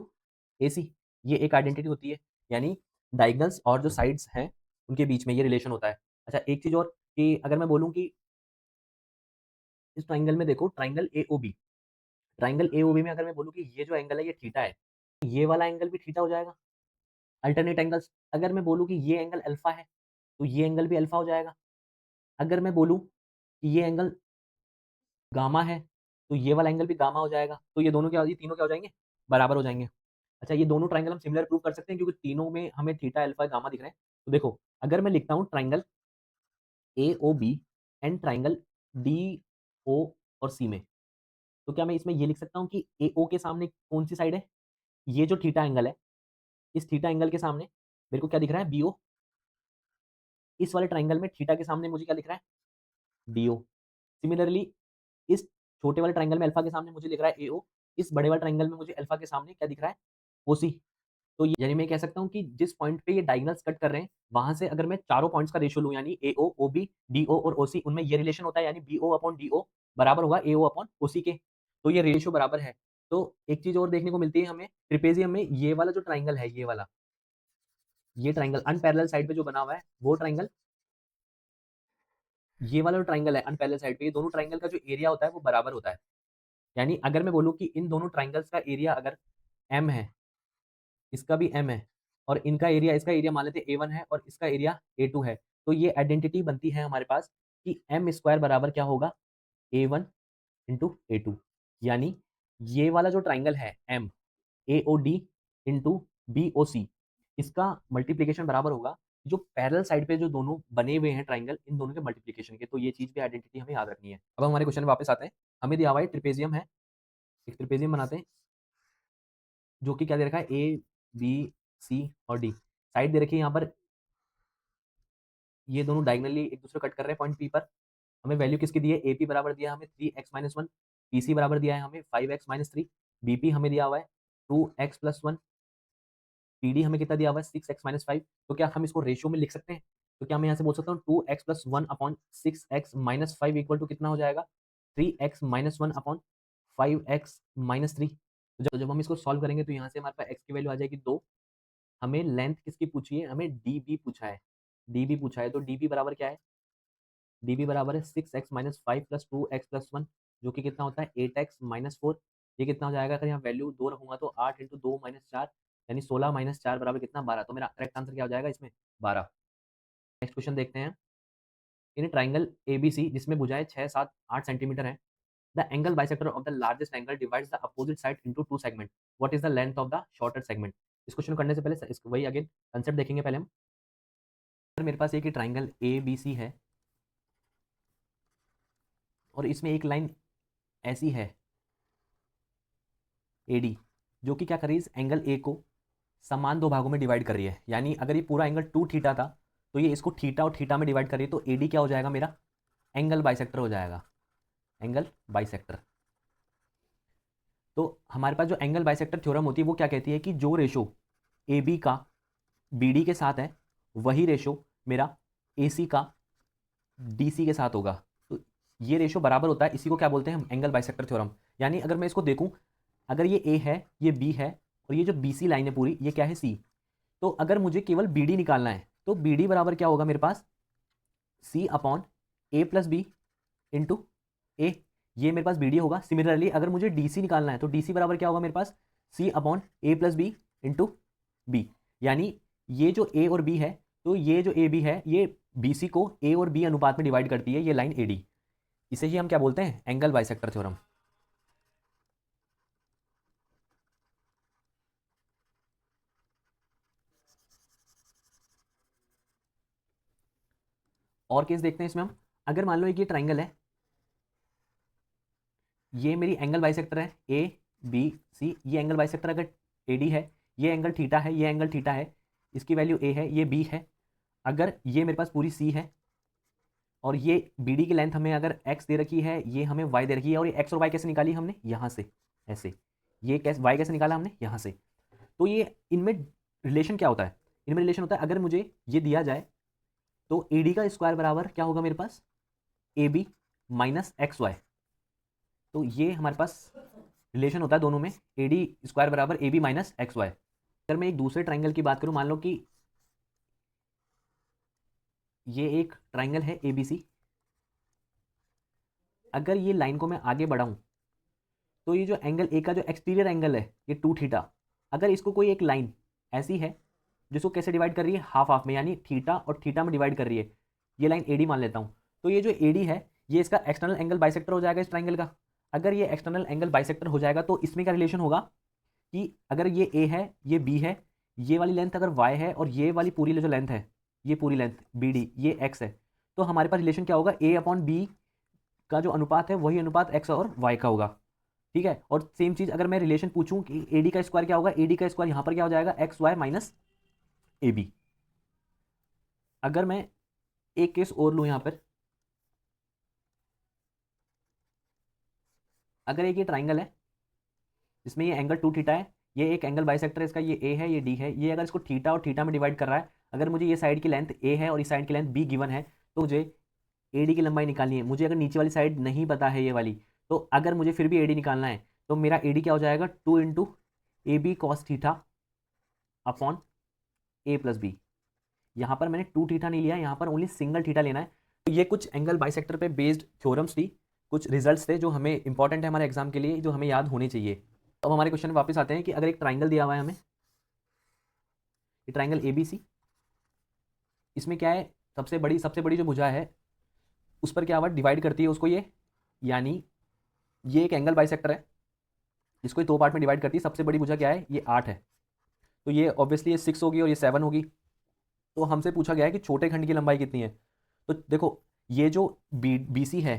AC। ये एक आइडेंटिटी होती है, यानी डायगनल्स और जो साइड्स हैं उनके बीच में ये रिलेशन होता है। अच्छा, एक चीज और, कि अगर मैं बोलूँ कि इस ट्राइंगल में देखो, ट्राइंगल AOB, ट्राइंगल AOB में अगर मैं बोलूँ कि ये जो एंगल है ये थीटा है, ये वाला एंगल भी थीटा हो जाएगा। अल्टरनेट एंगल्स, अगर मैं बोलूँ कि ये एंगल अल्फा है, तो ये एंगल भी अल्फा हो जाएगा। अगर मैं बोलूँ कि ये एंगल गामा है, तो ये वाला एंगल भी गामा हो जाएगा। तो ये दोनों क्या, ये तीनों क्या हो जाएंगे, बराबर हो जाएंगे। अच्छा, ये दोनों ट्राइंगल हम सिमिलर प्रूव कर सकते हैं क्योंकि तीनों में हमें थीटा अल्फा गामा दिख रहे हैं। तो देखो, अगर मैं लिखता हूँ triangle AOB and triangle DO और C में, तो क्या मैं इसमें ये लिख सकता हूँ कि AO के सामने कौन सी साइड है, ये जो थीटा एंगल है, इस थीटा एंगल के सामने मेरे को क्या दिख रहा है, BO। इस वाले ट्राइंगल में थीटा के सामने मुझे क्या दिख रहा है, DO। सिमिलरली इस छोटे वाले ट्राइंगल में अल्फा के सामने मुझे दिख रहा है AO, इस बड़े वाले ट्राइंगल में मुझे अल्फा के सामने क्या दिख रहा है, OC। तो यानी मैं कह सकता हूँ कि जिस पॉइंट पे ये डायगोनल्स कट कर रहे हैं, वहां से अगर मैं चारों पॉइंट्स का रेशियो लूं, यानी AO, OB, DO और OC, उनमें ये रिलेशन होता है, यानी BO अपॉन DO बराबर होगा AO अपॉन OC के। तो ये रेशियो बराबर है। तो एक चीज और देखने को मिलती है हमें ट्रिपेजियम में, ये वाला जो ट्राइंगल है, ये वाला, ये ट्राइंगल अनपैरेलल साइड पे जो बना हुआ है वो ट्राइंगल, ये वाला जो ट्राइंगल है अनपैरेलल साइड पे, ये दोनों ट्राइंगल का जो एरिया होता है वो बराबर होता है। यानी अगर मैं बोलूँ कि इन दोनों ट्राइंगल्स का एरिया अगर M है, इसका भी M है, और इनका एरिया, इसका एरिया मान लेते हैं A1 है और इसका एरिया A2 है, तो ये आइडेंटिटी बनती है हमारे पास कि M स्क्वायर बराबर क्या होगा, A1 इंटू A2। यानी ये वाला जो ट्राइंगल है M, AOD इंटू BOC, इसका मल्टीप्लीकेशन बराबर होगा जो पैरेलल साइड पे जो दोनों बने हुए हैं ट्राइंगल, इन दोनों के मल्टीप्लीकेशन के। तो ये चीज भी आइडेंटिटी हमें याद रखनी है। अब हमारे क्वेश्चन में वापस आते हैं। हमें दिया हुआ है ट्रिपेजियम है, एक ट्रिपेजियम बनाते हैं जो कि क्या दे रखा है, A B C और D। साइड दे रखी है यहाँ पर, ये दोनों डायगनली एक दूसरे कट कर रहे हैं पॉइंट P पर। हमें वैल्यू किसकी दी है, AP बराबर दिया है हमें 3x-1, PC बराबर दिया है हमें 5x-3, BP हमें दिया हुआ है 2x+1, PD हमें कितना दिया हुआ है 6x-5। तो क्या हम इसको रेशियो में लिख सकते हैं, तो क्या मैं यहाँ से बोल सकता हूँ 2x+1 upon 6x-5 equal to कितना हो जाएगा, 3x-1 अपॉन 5x-3। तो जब हम इसको सॉल्व करेंगे तो यहाँ से हमारे पास x की वैल्यू आ जाएगी 2। हमें लेंथ किसकी पूछी है, हमें DB पूछा है, DB पूछा है, तो DB बराबर क्या है, DB बराबर है 6x-5 प्लस 2x+1, जो कि कितना होता है 8x-4। ये कितना हो जाएगा, अगर यहाँ वैल्यू 2 रखूंगा तो 8 इंटू 2-4, यानी 16-4 बराबर कितना, 12। तो मेरा करेक्ट आंसर क्या हो जाएगा इसमें, 12। नेक्स्ट क्वेश्चन देखते हैं। इन ट्राइंगल ABC जिसमें भुजाएं 6, 7, 8 सेंटीमीटर है, the angle bisector of the largest angle divides the opposite side into two segment, what is the length of the shorter segment. इस क्वेश्चन को करने से पहले वही अगेन कंसेप्ट देखेंगे पहले हम। मेरे पास एक ट्राइंगल ABC है और इसमें एक लाइन ऐसी है AD, जो कि क्या कर रही है, इस एंगल A को समान दो भागों में डिवाइड कर रही है, यानी अगर ये पूरा एंगल 2 थीटा था तो ये इसको थीटा और थीटा में डिवाइड कर रही है, तो एडी क्या हो जाएगा मेरा, एंगल बाइसेक्टर हो जाएगा, एंगल बाइसेक्टर। तो हमारे पास जो एंगल बाइसेक्टर थ्योरम होती है वो क्या कहती है कि जो रेशो ए बी का बी डी के साथ है वही रेशो मेरा ए सी का डी सी के साथ होगा। तो ये रेशो बराबर होता है, इसी को क्या बोलते हैं हम, एंगल बाइसेक्टर थ्योरम। यानी अगर मैं इसको देखूं, अगर ये ए है, ये बी है, और ये जो बी सी लाइन है पूरी, ये क्या है, सी। तो अगर मुझे केवल बी डी निकालना है तो बी डी बराबर क्या होगा मेरे पास, सी upon A plus B into ए, ये मेरे पास बी डी होगा। सिमिलरली अगर मुझे डी सी निकालना है तो डी सी बराबर क्या होगा मेरे पास, सी upon A plus B into B. यानी ये जो ए और बी है, तो ये जो ए बी है ये बी सी को ए और बी अनुपात में डिवाइड करती है, ये लाइन ए डी। इसे ही हम क्या बोलते हैं, एंगल बाइसेक्टर थ्योरम। और केस देखते हैं इसमें हम। अगर मान लो एक ये ट्राइंगल है, ये मेरी एंगल बाइसेक्टर है ए बी सी, ये एंगल बाइसेक्टर अगर ए डी है, ये एंगल थीटा है, ये एंगल थीटा है, इसकी वैल्यू ए है, ये बी है। अगर ये मेरे पास पूरी सी है और ये बी डी की लेंथ हमें अगर एक्स दे रखी है, ये हमें वाई दे रखी है, और ये एक्स और वाई कैसे निकाली हमने, यहाँ से ऐसे, ये कैसे वाई कैसे निकाला हमने, यहाँ से। तो ये इनमें रिलेशन क्या होता है, इनमें रिलेशन होता है, अगर मुझे ये दिया जाए तो ए डी का स्क्वायर बराबर क्या होगा मेरे पास, A B minus X Y. तो ये हमारे पास रिलेशन होता है दोनों में, ए डी स्क्वायर बराबर A B minus X Y. अगर मैं एक दूसरे ट्राइंगल की बात करूं, मान लो कि ये एक ट्राइंगल है ए बी सी। अगर ये लाइन को मैं आगे बढ़ाऊं तो ये जो एंगल ए का जो एक्सटीरियर एंगल है ये 2 थीटा, अगर इसको कोई एक लाइन ऐसी है जिसको कैसे डिवाइड कर रही है, हाफ हाफ में, यानी थीटा और थीटा में डिवाइड कर रही है, ये लाइन ए डी मान लेता हूँ। तो ये जो ए डी है ये इसका एक्सटर्नल एंगल बाइसेक्टर हो जाएगा इस ट्राइंगल का। अगर ये एक्सटर्नल एंगल बाइसेक्टर हो जाएगा तो इसमें क्या रिलेशन होगा कि अगर ये ए है, ये बी है, ये वाली लेंथ अगर वाई है, और ये वाली पूरी जो लेंथ है, ये पूरी लेंथ बी डी, ये एक्स है, तो हमारे पास रिलेशन क्या होगा, ए अपॉन बी का जो अनुपात है वही अनुपात एक्स और वाई का होगा। ठीक है। और सेम चीज अगर मैं रिलेशन पूछूं कि ए डी का स्क्वायर क्या होगा, ए डी का स्क्वायर यहां पर क्या हो जाएगा, X Y minus A B. अगर मैं एक केस और लूं यहां पर, अगर एक ये ट्राइंगल है जिसमें ये एंगल 2 थीटा है, ये एक एंगल बाइसेक्टर है इसका, ये ए है ये डी है, ये अगर इसको थीटा और थीटा में डिवाइड कर रहा है, अगर मुझे ये साइड की लेंथ ए है और इस साइड की लेंथ बी गिवन है, तो मुझे ए डी की लंबाई निकालनी है। मुझे अगर नीचे वाली साइड नहीं पता है ये वाली, तो अगर मुझे फिर भी ए डी निकालना है तो मेरा ए डी क्या हो जाएगा, 2 into A B cos theta upon A plus B. यहाँ पर मैंने 2 थीटा नहीं लिया, यहाँ पर ओनली सिंगल थीटा लेना है। तो ये कुछ एंगल बाइसेक्टर पे बेस्ड थ्योरम्स थी, कुछ रिजल्ट्स थे जो हमें इंपॉर्टेंट है हमारे एग्जाम के लिए, जो हमें याद होने चाहिए। तो अब हमारे क्वेश्चन में वापस आते हैं कि अगर एक ट्राइंगल दिया हुआ है हमें, ये ट्राइंगल ए बी सी, इसमें क्या है, सबसे बड़ी जो भुजा है उस पर क्या हुआ, डिवाइड करती है उसको ये, यानी ये एक एंगल बाइसेक्टर है जिसको 2 पार्ट में डिवाइड करती है। सबसे बड़ी भुजा क्या है, ये 8 है, तो ये ऑब्वियसली ये 6 होगी और ये 7 होगी। तो हमसे पूछा गया है कि छोटे खंड की लंबाई कितनी है। तो देखो ये जो बी सी है,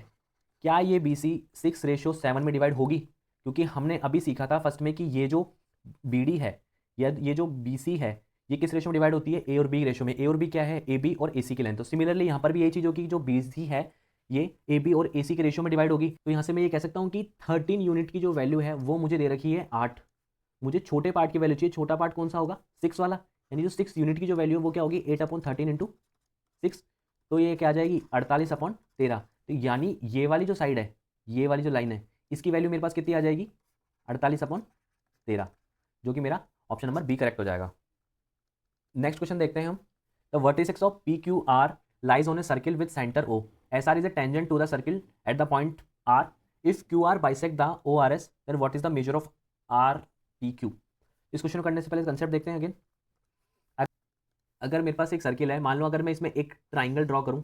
क्या ये बी सी 6:7 में डिवाइड होगी, क्योंकि हमने अभी सीखा था फर्स्ट में कि ये जो बी डी है या ये जो बी सी है, ये किस रेशो में डिवाइड होती है, ए और बी रेशो में। ए और बी क्या है, ए बी और ए सी की लेंथ। तो सिमिलरली यहाँ पर भी यही चीज़ होगी, जो बी सी है ये ए बी और ए सी के रेशो में डिवाइड होगी। तो यहाँ से मैं ये कह सकता हूँ कि 13 यूनिट की जो वैल्यू है वो मुझे दे रखी है 8। मुझे छोटे पार्ट की वैल्यू चाहिए, छोटा पार्ट कौन सा होगा, 6 वाला, यानी जो 6 यूनिट की जो वैल्यू है वो क्या होगी, 8/13 इंटू 6। तो ये क्या आ जाएगी, 48/13। तो यानी ये वाली जो साइड है, ये वाली जो लाइन है, इसकी वैल्यू मेरे पास कितनी आ जाएगी, 48/13, जो कि मेरा ऑप्शन नंबर बी करेक्ट हो जाएगा। नेक्स्ट क्वेश्चन देखते हैं हम। The vertices of P Q R lies on a circle with center O. SR is a tangent to the circle at the point R. If QR bisect the ORS, then what is the measure of RPQ? इस question को करने से पहले concept देखते हैं again. अगर मेरे पास एक सर्किल है, मान लो अगर मैं इसमें एक ट्राइंगल ड्रॉ करूं,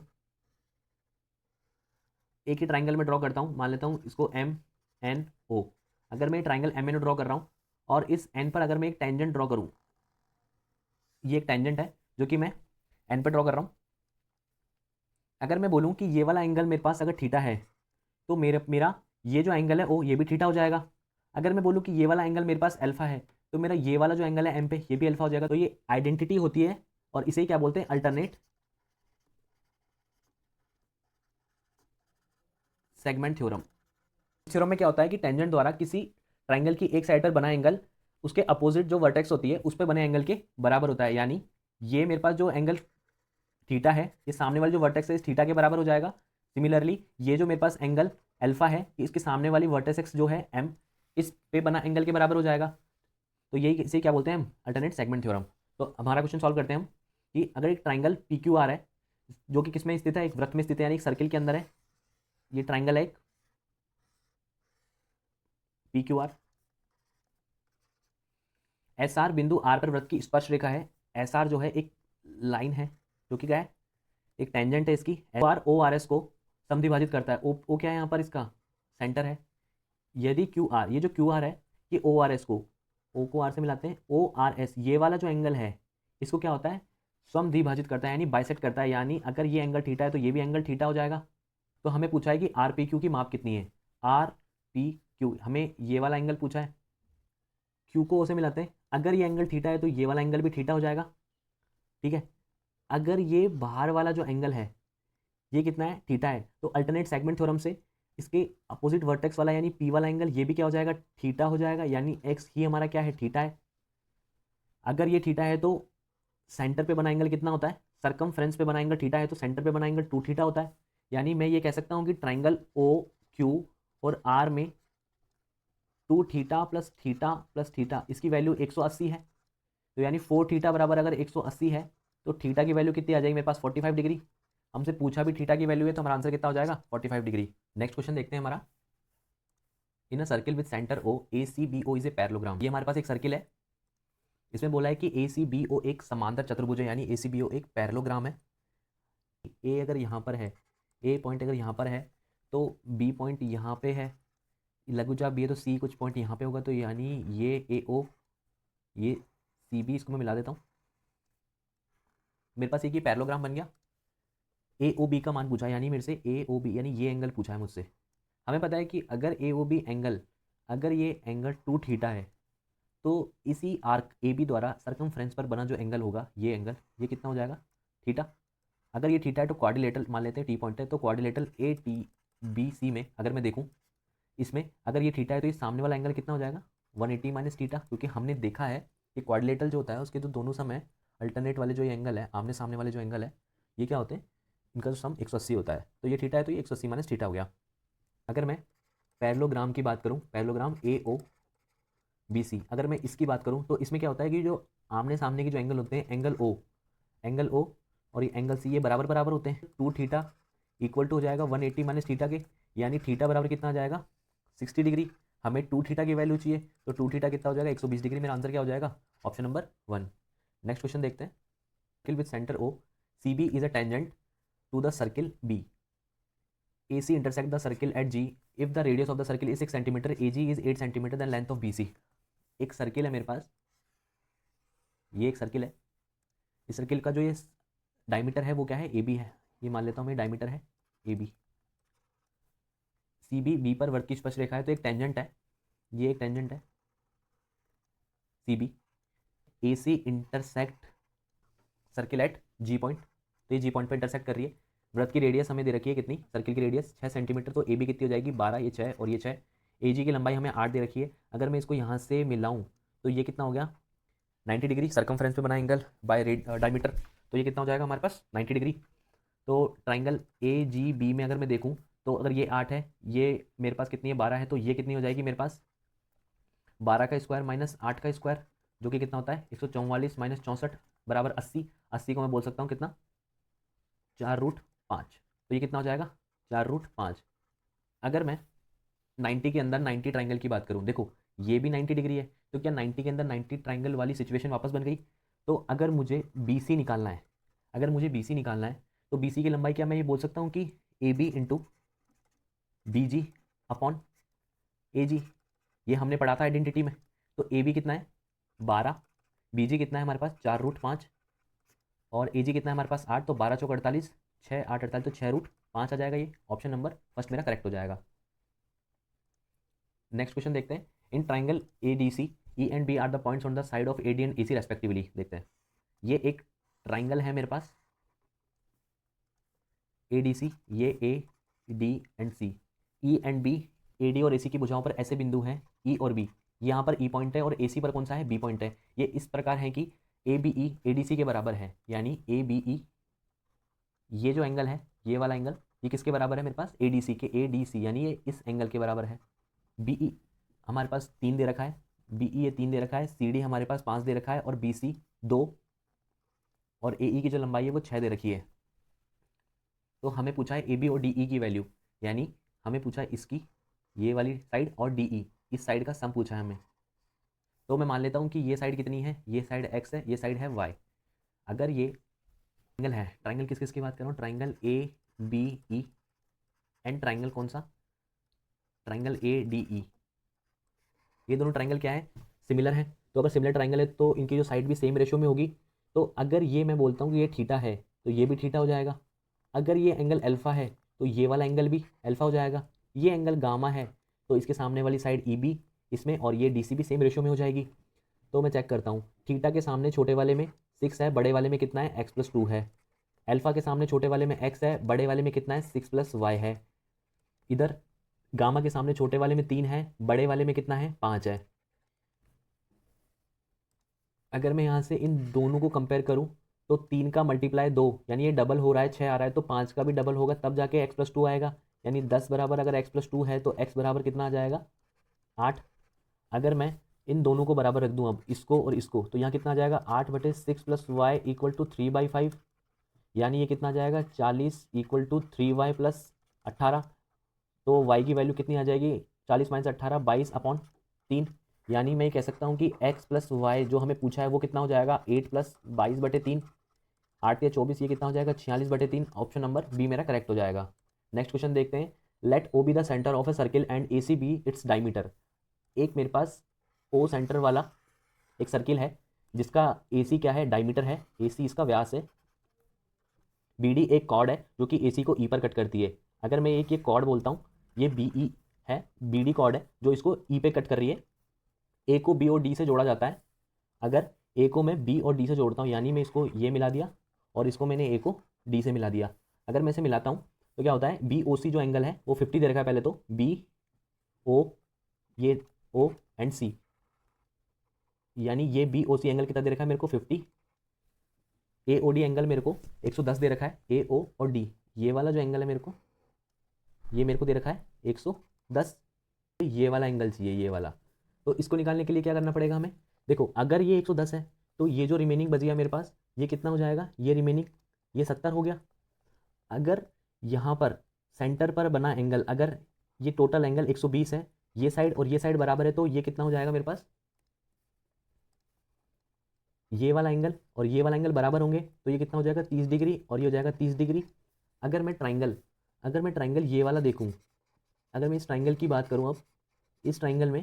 एक ही ट्राइंगल में ड्रॉ करता हूं, मान लेता हूं इसको MNO। अगर मैं ट्राइंगल MNO ड्रॉ कर रहा हूं और इस N पर अगर मैं एक टेंजेंट ड्रॉ करूं, ये एक टेंजेंट है जो कि मैं N पर ड्रॉ कर रहा हूं। अगर मैं बोलूं कि ये वाला एंगल मेरे पास अगर थीटा है, तो मेरा ये जो एंगल है ओ, ये भी थीटा हो जाएगा। अगर मैं बोलूं कि ये वाला एंगल मेरे पास अल्फा है, तो मेरा ये वाला जो एंगल है एम पे, ये भी अल्फा हो जाएगा। तो ये आइडेंटिटी होती है और इसे क्या बोलते हैं, अल्टरनेट सेगमेंट थ्योरम। थ्योरम में क्या होता है कि टेंजेंट द्वारा किसी ट्राइंगल की एक साइड पर बना एंगल उसके अपोजिट जो वर्टेक्स होती है उस पर बने एंगल के बराबर होता है। यानी ये मेरे पास जो एंगल थीटा है, ये सामने वाले जो वर्टेक्स है इस थीटा के बराबर हो जाएगा। सिमिलरली ये जो मेरे पास एंगल अल्फा है, इसके सामने वाली वर्टेक्स जो है एम, इस पे बना एंगल के बराबर हो जाएगा। तो यही इसे क्या बोलते हैं हम, अल्टरनेट सेगमेंट थ्योरम। तो हमारा क्वेश्चन सॉल्व करते हैं हम कि अगर एक ट्राइंगल पी क्यू आर है जो कि किसमें स्थित है, एक वृत्त में स्थित है, यानी एक सर्किल के अंदर है। ये ट्राइंगल है एक P Q R. S R बिंदु आर पर वृत्त की स्पर्श रेखा है। एस आर जो है एक लाइन है जो कि क्या है, एक टेंजेंट है इसकी। आर ओ आर एस को समद्विभाजित करता है। ओ क्या है यहाँ पर, इसका सेंटर है। यदि क्यू आर, ये जो क्यू आर है ये ओ आर एस को, ओ को आर से मिलाते हैं, ओ आर एस ये वाला जो एंगल है इसको क्या होता है, समद्विभाजित करता है, यानी बाइसेक्ट करता है। यानी अगर ये एंगल थीटा है तो ये भी एंगल थीटा हो जाएगा। तो हमें पूछा है कि आर पी क्यू की माप कितनी है। आर पी क्यू, हमें ये वाला एंगल पूछा है, क्यू को ओ से मिलाते हैं। अगर ये एंगल थीटा है तो ये वाला एंगल भी थीटा हो जाएगा। ठीक है, अगर ये बाहर वाला जो एंगल है ये कितना है, थीटा है, तो अल्टरनेट सेगमेंट थ्योरम से इसके अपोजिट वर्टेक्स वाला यानी पी वाला एंगल ये भी क्या हो जाएगा, थीटा हो जाएगा। यानी एक्स ही हमारा क्या है, थीटा है। अगर ये थीटा है तो सेंटर पे बना एंगल कितना होता है, सरकमफ्रेंस पे बना एंगल थीटा है तो सेंटर पे बना एंगल टू थीटा होता है। यानी मैं ये कह सकता हूँ कि ट्राइंगल ओ क्यू और आर में टू थीटा प्लस थीटा इसकी वैल्यू 180 है। तो यानी 4 थीटा बराबर अगर 180 है तो थीटा की वैल्यू कितनी आ जाएगी मेरे पास, 45 डिग्री। हमसे पूछा भी थीटा की वैल्यू है तो हमारा आंसर कितना हो जाएगा, 45 डिग्री। नेक्स्ट क्वेश्चन देखते हैं हमारा। In a circle with centre O A C B O is a parallelogram. ये हमारे पास एक सर्किल है, इसमें बोला है कि ए सी बी ओ एक समांतर चतुर्भुज है, यानी ए सी बी ओ एक पैरेललोग्राम है। ए अगर यहाँ पर है, ए पॉइंट अगर यहाँ पर है तो बी पॉइंट यहाँ पे है, लघुचाप बी है तो सी कुछ पॉइंट यहाँ पे होगा। तो यानी ये ए ओ, ये सी बी, इसको मैं मिला देता हूँ। मेरे पास एक ही पैरेललोग्राम बन गया। ए ओ बी का मान पूछा है, यानी मेरे से ए ओ बी यानी ये एंगल पूछा है मुझसे। हमें पता है कि अगर ए ओ बी एंगल, अगर ये एंगल टू थीटा है तो इसी आर्क ए बी द्वारा सरकमफ्रेंस पर बना जो एंगल होगा, ये एंगल, ये कितना हो जाएगा, थीटा। अगर ये थीटा है तो क्वाड्रिलेटरल मान लेते हैं, टी पॉइंट है तो quadrilateral A T B C में अगर मैं देखूँ, इसमें अगर ये थीटा है तो ये सामने वाला एंगल कितना हो जाएगा, 180 माइनस थीटा। क्योंकि हमने देखा है कि क्वाड्रिलेटरल जो होता है उसके तो दोनों सम है, अल्टरनेट वाले जो ये एंगल है, आमने सामने वाले जो एंगल है, ये क्या होते हैं, इनका जो सम 180 होता है। तो ये थीटा है तो ये 180 माइनस थीटा हो गया। अगर मैं पैरेललोग्राम की बात करूँ, पैरेललोग्राम ए ओ बी सी, अगर मैं इसकी बात करूँ तो इसमें क्या होता है कि जो आमने सामने के जो एंगल होते हैं, एंगल ओ और ये एंगल सी, ये बराबर बराबर होते हैं। टू थीटा इक्वल टू हो जाएगा 180 माइनस थीटा के, यानी थीटा बराबर कितना आ जाएगा, 60 डिग्री। हमें टू थीटा की वैल्यू चाहिए तो टू थीटा कितना हो जाएगा, 120 डिग्री। मेरा आंसर क्या हो जाएगा, ऑप्शन नंबर 1। नेक्स्ट क्वेश्चन देखते हैं। Circle with centre O C B is a tangent to the circle B, A C intersect the circle at G if the radius of the circle is 6 centimetre, A G is 8 centimetre then length of B C. एक circle है मेरे पास, ये एक circle है, इस circle का जो ये डायमीटर है वो क्या है, ए बी है। ये मान लेता हूँ मैं डायमीटर है A B. C B, B पर वृत्त की स्पर्श रेखा है तो एक टेंजेंट है, ये एक टेंजेंट है C B. A C intersect circle at G point, तो ये जी पॉइंट पर इंटरसेक्ट कर रही है। वृत्त की रेडियस हमें दे रखी है कितनी, सर्किल की रेडियस 6 सेंटीमीटर, तो ए बी कितनी हो जाएगी 12, ये 6 और ये 6। ए जी की लंबाई हमें 8 दे रखी है। अगर मैं इसको यहाँ से मिलाऊँ तो ये कितना हो गया, 90 डिग्री। सरकमफ्रेंस पे बना एंगल बाय डायमीटर, तो ये कितना हो जाएगा हमारे पास, 90 डिग्री। तो ट्राइंगल ए जी बी में अगर मैं देखूँ तो अगर ये 8 है, ये मेरे पास कितनी है 12 है, तो ये कितनी हो जाएगी मेरे पास 12 का स्क्वायर माइनस 8 का स्क्वायर, जो कि कितना होता है 144 माइनस 64 बराबर 80। 80 को मैं बोल सकता हूँ कितना, 4√5। तो ये कितना हो जाएगा 4√5। अगर मैं 90 के अंदर 90 ट्राइंगल की बात करूँ, देखो ये भी 90 डिग्री है, तो क्या 90 के अंदर 90 ट्राइंगल वाली सिचुएशन वापस बन गई। तो अगर मुझे बी सी निकालना है, अगर मुझे बी सी निकालना है तो बी सी की लंबाई क्या मैं ये बोल सकता हूँ कि A B into B G upon A G, ये हमने पढ़ा था आइडेंटिटी में। तो ए बी कितना है 12, बी जी कितना है हमारे पास 4√5 और ए जी कितना है हमारे पास 8, तो 12 चौक 48, 6 8 48, तो 6√5 आ जाएगा। ये ऑप्शन नंबर फर्स्ट मेरा करेक्ट हो जाएगा। नेक्स्ट क्वेश्चन देखते हैं। In triangle A D C E and B are the points on the side of A D and A C respectively. देखते हैं, ये एक ट्राइंगल है मेरे पास ए डी सी, ये A D and C, E and B, A D और A सी की भुजाओं पर ऐसे बिंदु हैं ई और बी, यहाँ पर ई पॉइंट है और ए सी पर कौन सा है, बी पॉइंट है। ये इस प्रकार है कि A B E A D सी के बराबर है, यानी ए बी ई, ये जो एंगल है ये वाला एंगल, ये किसके बराबर है मेरे पास, ए डी सी के, ए डी सी यानी ये इस एंगल के बराबर है। बी ई हमारे पास 3 दे रखा है, बी ई ये 3 दे रखा है, सी डी हमारे पास 5 दे रखा है और बी सी 2, और ए ई की जो लंबाई है वो 6 दे रखी है। तो हमें पूछा है ए बी और डी ई की वैल्यू, यानी हमें पूछा है इसकी, ये वाली साइड और डी ई इस साइड का सम पूछा है हमें। तो मैं मान लेता हूँ कि ये साइड कितनी है, ये साइड एक्स है, ये साइड है वाई। अगर ये ट्राइंगल है, ट्राइंगल किस किस की बात कर रहा हूँ, triangle A B E and triangle कौन सा, ट्राइंगल ए डी ई, ये दोनों ट्राइंगल क्या है, सिमिलर है। तो अगर सिमिलर ट्राइंगल है तो इनकी जो साइड भी सेम रेशियो में होगी। तो अगर ये मैं बोलता हूँ कि ये थीटा है तो ये भी थीटा हो जाएगा। अगर ये एंगल अल्फा है तो ये वाला एंगल भी अल्फा हो जाएगा। ये एंगल गामा है तो इसके सामने वाली साइड ई बी इसमें और ये डी सी भी सेम रेशियो में हो जाएगी। तो मैं चेक करता हूँ, थीटा के सामने छोटे वाले में 6 है, बड़े वाले में कितना है, x+2 है। अल्फा के सामने छोटे वाले में x है, बड़े वाले में कितना है, 6+y है। इधर गामा के सामने छोटे वाले में 3 है, बड़े वाले में कितना है, 5 है। अगर मैं यहाँ से इन दोनों को कंपेयर करूँ तो 3 का मल्टीप्लाई 2 यानी ये डबल हो रहा है, 6 आ रहा है, तो 5 का भी डबल होगा तब जाके x+2 आएगा। यानी 10 बराबर अगर x+2 है तो x बराबर कितना आ जाएगा, 8। अगर मैं इन दोनों को बराबर रख दूँ अब इसको और इसको, तो यहाँ कितना आ जाएगा, 8/6 + y = 3/5, यानी ये कितना आ जाएगा, 40 = 3y + 18। तो y की वैल्यू कितनी आ जाएगी, 40 - 18 22/3। यानी मैं कह सकता हूँ कि x + y जो हमें पूछा है वो कितना हो जाएगा, 8 + 22/3, 8 या 24, ये कितना हो जाएगा, 46/3। ऑप्शन नंबर बी मेरा करेक्ट हो जाएगा। नेक्स्ट क्वेश्चन देखते हैं, let O B the centre of a circle and A C B its diameter. एक मेरे पास ओ सेंटर वाला एक सर्किल है जिसका ए सी क्या है, डायमीटर है, ए सी इसका व्यास है, बी डी एक कॉर्ड है जो कि ए सी को ई पर कट करती है। अगर मैं एक ये कॉर्ड बोलता हूँ, ये बी ई है, बी डी कॉर्ड है जो इसको ई पे कट कर रही है। ए को बी और डी से जोड़ा जाता है। अगर ए को मैं बी और डी से जोड़ता हूँ, यानी मैं इसको ये मिला दिया और इसको मैंने ए को डी से मिला दिया। अगर मैं इसे मिलाता हूँ तो क्या होता है, बी ओ सी जो एंगल है वो 50 दे रखा है पहले, तो बी ओ, ये ओ एंड सी, यानी ये बी ओ सी एंगल कितना दे रखा है मेरे को, 50। ए ओ डी एंगल मेरे को 110 दे रखा है, ए ओ और डी, ये वाला जो एंगल है मेरे को, ये मेरे को दे रखा है 110। ये वाला एंगल चाहिए, ये वाला। तो इसको निकालने के लिए क्या करना पड़ेगा हमें, देखो अगर ये 110 है तो ये जो रिमेनिंग बच गया मेरे पास, ये कितना हो जाएगा, ये रिमेनिंग, ये 70 हो गया। अगर यहाँ पर सेंटर पर बना एंगल, अगर ये टोटल एंगल 120 है, ये साइड और ये साइड बराबर है, तो ये कितना हो जाएगा मेरे पास, ये वाला एंगल और ये वाला एंगल बराबर होंगे तो ये कितना हो जाएगा, 30 डिग्री, और ये हो जाएगा 30 डिग्री। अगर मैं ट्राइंगल ये वाला देखूँ, अगर मैं इस ट्राइंगल की बात करूँ, अब इस ट्राइंगल में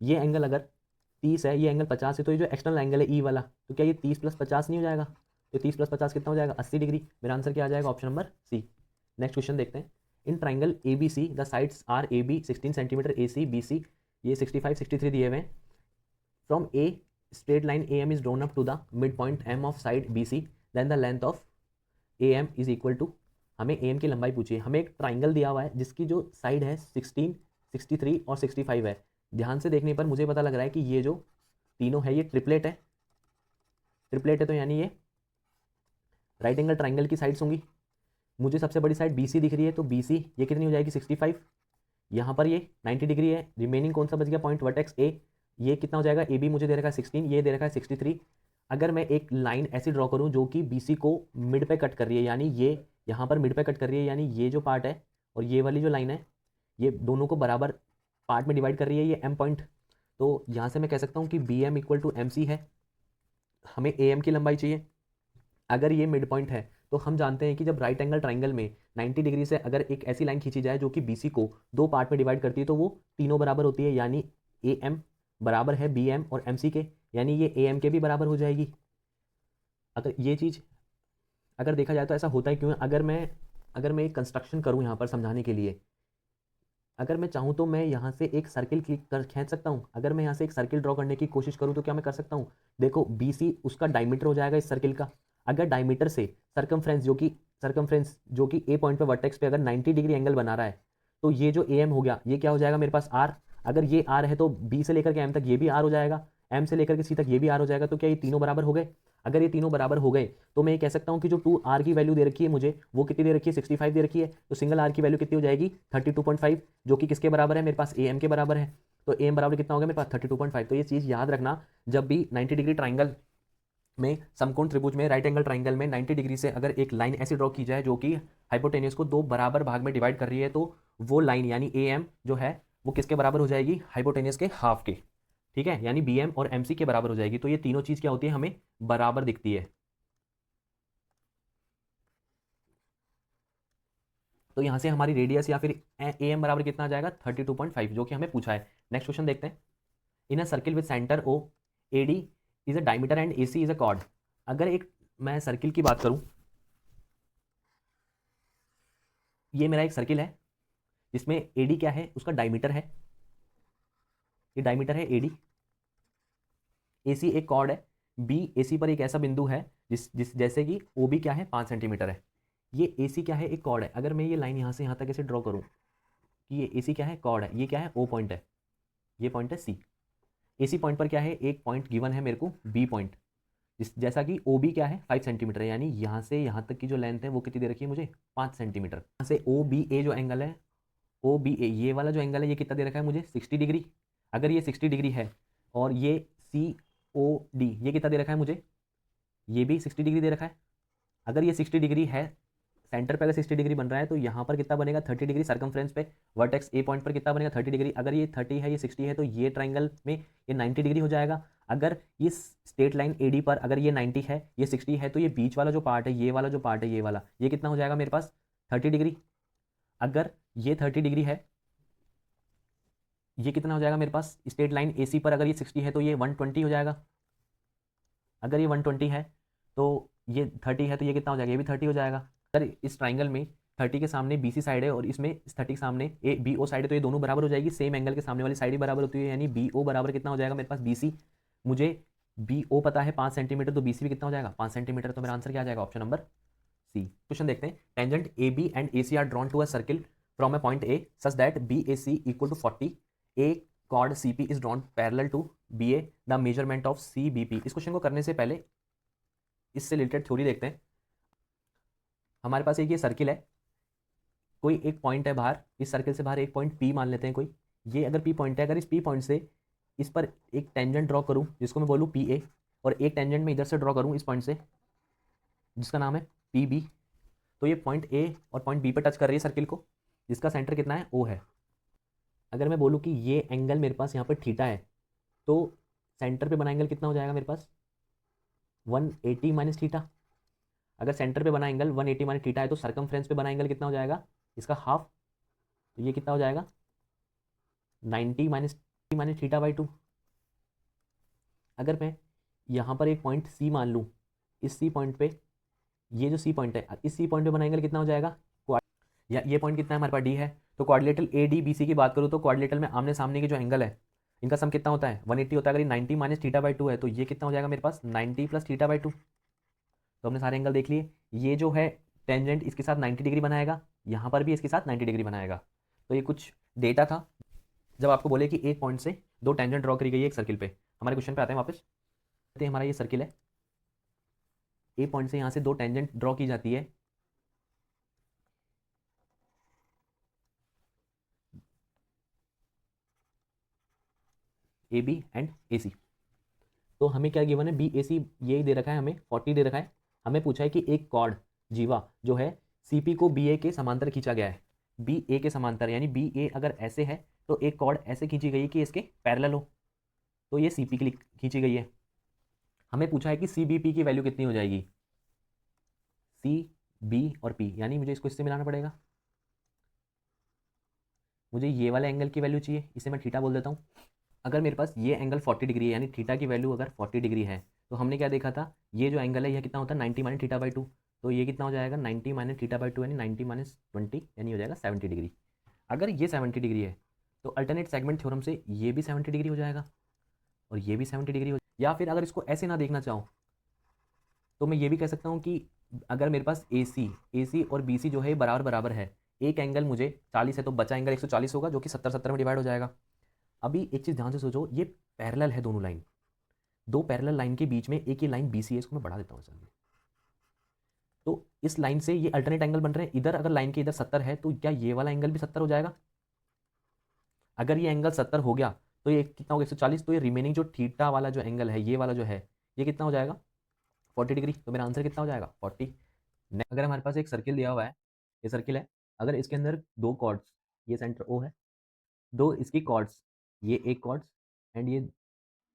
ये एंगल अगर 30 है, ये एंगल 50 है, तो ये जो एक्सटर्नल एंगल है ई वाला, तो क्या ये 30 + 50 नहीं हो जाएगा, तो 30 + 50 कितना हो जाएगा, 80 डिग्री। मेरा आंसर क्या आ जाएगा, option number C. Next question देखते हैं, in triangle A B C the sides are A B 16 centimetre, A C B C ये 65 63 दिए हुए हैं। From a straight line A M is drawn up to the mid point M of side B C, then the length of A M is equal to, हमें A M की लंबाई पूछिए। हमें एक ट्राइंगल दिया हुआ है जिसकी जो साइड है 16 63 और 65 है। ध्यान से देखने पर मुझे पता लग रहा है कि ये जो तीनों है ये ट्रिपलेट है, ट्रिपलेट है, तो यानी ये राइट एंगल ट्राइंगल की साइड्स होंगी। मुझे सबसे बड़ी साइड बी सी दिख रही है, तो बी सी ये कितनी हो जाएगी, 65। यहाँ पर ये 90 डिग्री है। रिमेनिंग कौन सा बच गया पॉइंट, वर्टेक्स ए, ये कितना हो जाएगा, ए बी मुझे दे रखा है 16, ये दे रखा है 63। अगर मैं एक लाइन ऐसी ड्रॉ करूँ जो कि बी सी को मिड पे कट कर रही है, यानी ये यहाँ पर मिड पे कट कर रही है, यानी ये जो पार्ट है और ये वाली जो लाइन है ये दोनों को बराबर पार्ट में डिवाइड कर रही है, ये एम पॉइंट। तो यहाँ से मैं कह सकता हूँ कि B M equal to M C है। हमें ए एम की लंबाई चाहिए। अगर ये मिड पॉइंट है तो हम जानते हैं कि जब राइट एंगल ट्राइंगल में 90 डिग्री से अगर एक ऐसी लाइन खींची जाए जो कि बी सी को 2 पार्ट में डिवाइड करती है, तो वो तीनों बराबर होती है, यानी ए एम बराबर है बी एम और एम सी के, यानी ये ए एम के भी बराबर हो जाएगी। अगर ये चीज़ अगर देखा जाए तो ऐसा होता है क्यों, अगर मैं एक कंस्ट्रक्शन करूँ यहाँ पर समझाने के लिए, अगर मैं चाहूँ तो मैं यहाँ से एक सर्किल खींच सकता हूँ। अगर मैं यहाँ से एक सर्किल ड्रॉ करने की कोशिश करूँ तो क्या मैं कर सकता हूँ? देखो BC उसका डायमीटर हो जाएगा इस सर्किल का। अगर डायमीटर से सर्कमफ्रेंस जो कि ए पॉइंट पे वर्टेक्स पे अगर 90 डिग्री एंगल बना रहा है, तो ये जो AM हो गया, ये क्या हो जाएगा मेरे पास R। अगर ये R है तो B से लेकर के M तक ये भी R हो जाएगा, M से लेकर के C तक ये भी R हो जाएगा। तो क्या ये तीनों बराबर हो गए? अगर ये तीनों बराबर हो गए तो मैं ये कह सकता हूँ कि जो 2R की वैल्यू दे रखी है मुझे, वो कितनी दे रखी है? 65 दे रखी है। तो सिंगल R की वैल्यू कितनी हो जाएगी? 32.5, जो कि किसके बराबर है? मेरे पास AM के बराबर है। तो AM बराबर कितना हो गया मेरे पास? 32.5। तो ये चीज़ याद रखना, जब भी 90 डिग्री ट्राइंगल में, समकोण त्रिभुज में, राइट एंगल ट्राइंगल में 90 डिग्री से अगर एक लाइन ऐसी ड्रॉ की जाए जो कि हाइपोटेनियस को दो बराबर भाग में डिवाइड कर रही है, तो वो लाइन यानी AM जो है वो किसके बराबर हो जाएगी? हाइपोटेनियस के हाफ के। ठीक है, यानी BM और MC के बराबर हो जाएगी। तो ये तीनों चीज़ क्या होती है? हमें बराबर दिखती है। तो यहाँ से हमारी रेडियस या फिर AM बराबर कितना आ जाएगा? 32.5, जो कि हमें पूछा है। नेक्स्ट क्वेश्चन देखते हैं। In a circle with centre O, AD is a diameter and AC is a chord. अगर एक मैं सर्किल की बात करूं, ये मेरा एक सर्किल है जिसमें AD क्या है? उसका डायमीटर है, ये डायमीटर है AD। AC एक कॉर्ड है, B AC पर एक ऐसा बिंदु है जिस जिस जैसे कि OB क्या है? 5 सेंटीमीटर है। ये AC क्या है? एक कॉर्ड है। अगर मैं ये लाइन यहाँ से यहाँ तक ऐसे ड्रॉ करूँ कि ये AC क्या है? कॉर्ड है। ये क्या है? O पॉइंट है, ये पॉइंट है C। AC पॉइंट पर क्या है? एक पॉइंट गिवन है मेरे को, B पॉइंट, जैसा कि OB क्या है? 5 सेंटीमीटर है। यानी यहाँ से यहाँ तक की जो लेंथ है वो कितनी दे रखी है मुझे? 5 सेंटीमीटर। यहाँ से OBA जो एंगल है, OBA ये वाला जो एंगल है, ये कितना दे रखा है मुझे? 60 डिग्री। अगर ये 60 डिग्री है और ये COD ये कितना दे रखा है मुझे? ये भी 60 डिग्री दे रखा है। अगर ये 60 डिग्री है, सेंटर पे अगर 60 डिग्री बन रहा है, तो यहाँ पर कितना बनेगा? 30 डिग्री। सर्कमफ्रेंस पे वर्टेक्स A पॉइंट पर कितना बनेगा? 30 डिग्री। अगर ये 30 है, ये 60 है, तो ये ट्राइंगल में ये 90 डिग्री हो जाएगा। अगर ये स्ट्रेट लाइन AD पर अगर ये 90 है, ये 60 है, तो ये बीच वाला जो पार्ट है, ये वाला जो पार्ट है, ये वाला, ये कितना हो जाएगा मेरे पास? 30 डिग्री। अगर ये 30 डिग्री है, ये कितना हो जाएगा मेरे पास? स्ट्रेट लाइन AC पर अगर ये 60 है, तो ये 120 हो जाएगा। अगर ये 120 है तो ये 30 है, तो ये कितना हो जाएगा? ये भी 30 हो जाएगा। अगर इस ट्राइंगल में 30 के सामने BC साइड है और इसमें इस 30 के सामने BO साइड है, तो ये दोनों बराबर हो जाएगी। सेम एंगल के सामने वाली साइड ही बराबर होती है, यानी BO बराबर कितना हो जाएगा मेरे पास? BC। मुझे BO पता है 5 सेंटीमीटर, तो BC भी कितना हो जाएगा? 5 सेंटीमीटर। तो मेरा आंसर क्या आ जाएगा? Option number C। क्वेश्चन देखते हैं। Tangent AB and AC are drawn to a circle from a point A such that BAC equal to 40। A chord CP is drawn parallel to BA, the measurement of CBP। इस question को करने से पहले इससे related theory देखते हैं। हमारे पास एक ये सर्किल है, कोई एक पॉइंट है बाहर, इस सर्किल से बाहर एक पॉइंट P मान लेते हैं कोई। ये अगर P पॉइंट है, अगर इस P पॉइंट से इस पर एक टेंजेंट ड्रॉ करूं जिसको मैं बोलूं PA, और एक टेंजेंट में इधर से ड्रॉ करूं इस पॉइंट से जिसका नाम है PB, तो ये पॉइंट A और पॉइंट B पर टच कर रही है सर्किल को, जिसका सेंटर कितना है? O है। अगर मैं बोलूँ कि ये एंगल मेरे पास यहाँ पर थीटा है, तो सेंटर पे बना एंगल कितना हो जाएगा मेरे पास? 180 माइनस थीटा। अगर सेंटर पे बना एंगल 180 माइनस थीटा है, तो सर्कमफ्रेंस पे बना एंगल कितना हो जाएगा? इसका हाफ। तो ये कितना हो जाएगा? 90 माइनस थीटा बाई 2। अगर मैं यहाँ पर एक पॉइंट C मान लूँ, इस C पॉइंट पे, ये जो C पॉइंट है, इस C पॉइंट पे बना एंगल कितना हो जाएगा? या ये पॉइंट कितना है हमारे पास? D है। तो क्वाड्रिलेटरल ADBC की बात करूँ तो क्वाड्रिलेटरल में आमने सामने के जो एंगल है, इनका सम कितना होता है? 180 होता है। अगर ये 90 माइनस थीटा बाई 2 है, तो ये कितना हो जाएगा मेरे पास? 90 प्लस थीटा बाई 2। तो हमने सारे एंगल देख लिए। ये जो है टेंजेंट इसके साथ 90 डिग्री बनाएगा, यहाँ पर भी इसके साथ 90 डिग्री बनाएगा। तो ये कुछ डेटा था जब आपको बोले कि एक पॉइंट से दो टेंजेंट ड्रॉ करी गई है एक सर्किल पे। हमारे क्वेश्चन पे आते हैं वापस। हमारा ये सर्किल है, ए पॉइंट से यहाँ से दो टेंजेंट ड्रॉ की जाती है। AB and AC। तो हमें क्या गिवन है? BAC ये दे रखा है, हमें 40 दे रखा है। हमें पूछा है कि एक कॉर्ड जीवा जो है CP को BA के समांतर खींचा गया है। BA के समांतर, यानी BA अगर ऐसे है तो एक कॉर्ड ऐसे खींची गई है कि इसके पैरेलल हो, तो ये CP के लिए खींची गई है। हमें पूछा है कि CBP की वैल्यू कितनी हो जाएगी? C, B और P, यानी मुझे इसको इससे मिलाना पड़ेगा। मुझे ये वाला एंगल की वैल्यू चाहिए, इसे मैं थीटा बोल देता हूँ। अगर मेरे पास ये एंगल 40 डिग्री है, यानी थीटा की वैल्यू अगर 40 डिग्री है, तो हमने क्या देखा था? ये जो एंगल है यह कितना होता है? 90 माइनस थीटा बाई 2। तो ये कितना हो जाएगा? 90 माइनस थीटा बाई 2 यानी 90 माइनस 20, यानी हो जाएगा 70 डिग्री। अगर ये 70 डिग्री है तो अल्टरनेट सेगमेंट थ्योरम से ये भी 70 डिग्री हो जाएगा और ये भी 70 डिग्री हो, या फिर अगर इसको ऐसे ना देखना चाहूँ तो मैं ये भी कह सकता हूँ कि अगर मेरे पास ए सी और बी सी जो है बराबर बराबर है, एक एंगल मुझे 40 है तो बचा एंगल 140 होगा जो कि 70-70 में डिवाइड हो जाएगा। अभी एक चीज़ ध्यान से सोचो, ये पैरेलल है दोनों लाइन, दो पैरेलल लाइन के बीच में एक ही लाइन बी सी है, इसको मैं बढ़ा देता हूँ असल में। तो इस लाइन से ये अल्टरनेट एंगल बन रहे हैं, इधर अगर लाइन के इधर 70 है तो क्या ये वाला एंगल भी 70 हो जाएगा? अगर ये एंगल 70 हो गया तो ये कितना होगा 140, तो ये रिमेनिंग जो थीटा वाला जो एंगल है ये वाला जो है ये कितना हो जाएगा 40 डिग्री। तो मेरा आंसर कितना हो जाएगा 40। अगर हमारे पास एक सर्किल दिया हुआ है, ये सर्किल है, अगर इसके अंदर दो कॉर्ड्स, ये सेंटर ओ है, दो इसकी कॉर्ड्स, ये एक कॉर्ड्स एंड ये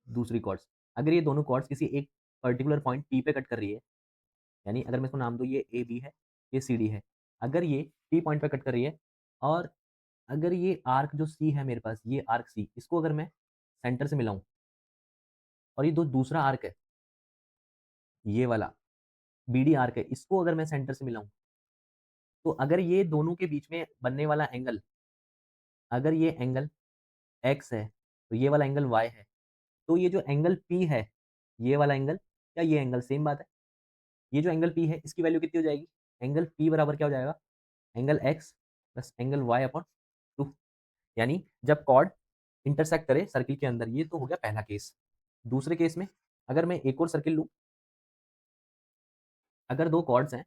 दूसरी कॉर्ड्स, अगर ये दोनों कॉर्ड्स किसी एक पर्टिकुलर पॉइंट पी पे कट कर रही है, यानी अगर मैं इसको नाम दूँ ये ए बी है, ये सी डी है, अगर ये पी पॉइंट पे कट कर रही है और अगर ये आर्क जो सी है मेरे पास, ये आर्क सी, इसको अगर मैं सेंटर से मिलाऊं और ये दो दूसरा आर्क है, ये वाला बी डी आर्क है, इसको अगर मैं सेंटर से मिलाऊं तो अगर ये दोनों के बीच में बनने वाला एंगल, अगर ये एंगल एक्स है तो ये वाला एंगल वाई है, तो ये जो एंगल पी है, ये वाला एंगल, क्या ये एंगल सेम बात है? ये जो एंगल पी है इसकी वैल्यू कितनी हो जाएगी? एंगल पी बराबर क्या हो जाएगा? Angle X plus angle Y upon two. यानी जब कॉर्ड इंटरसेक्ट करे सर्किल के अंदर, ये तो हो गया पहला केस। दूसरे केस में अगर मैं एक और सर्किल लूं, अगर दो कॉर्ड्स हैं,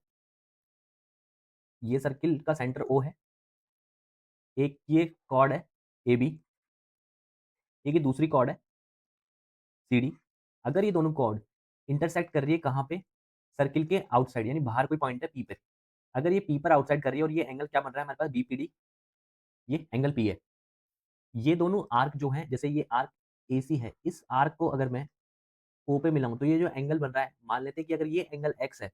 ये सर्किल का सेंटर ओ है, एक ये कॉर्ड है ए बी, एक ये दूसरी कॉर्ड है सी डी, अगर ये दोनों कॉर्ड इंटरसेक्ट कर रही है कहाँ पे? सर्किल के आउटसाइड, यानी बाहर कोई पॉइंट है पी पे, अगर ये पी पर आउटसाइड कर रही है और ये एंगल क्या बन रहा है हमारे पास बी पी डी, ये एंगल पी है, ये दोनों आर्क जो हैं, जैसे ये आर्क ए सी है, इस आर्क को अगर मैं ओ पे मिलाऊं तो ये जो एंगल बन रहा है, मान लेते हैं कि अगर ये एंगल एक्स है,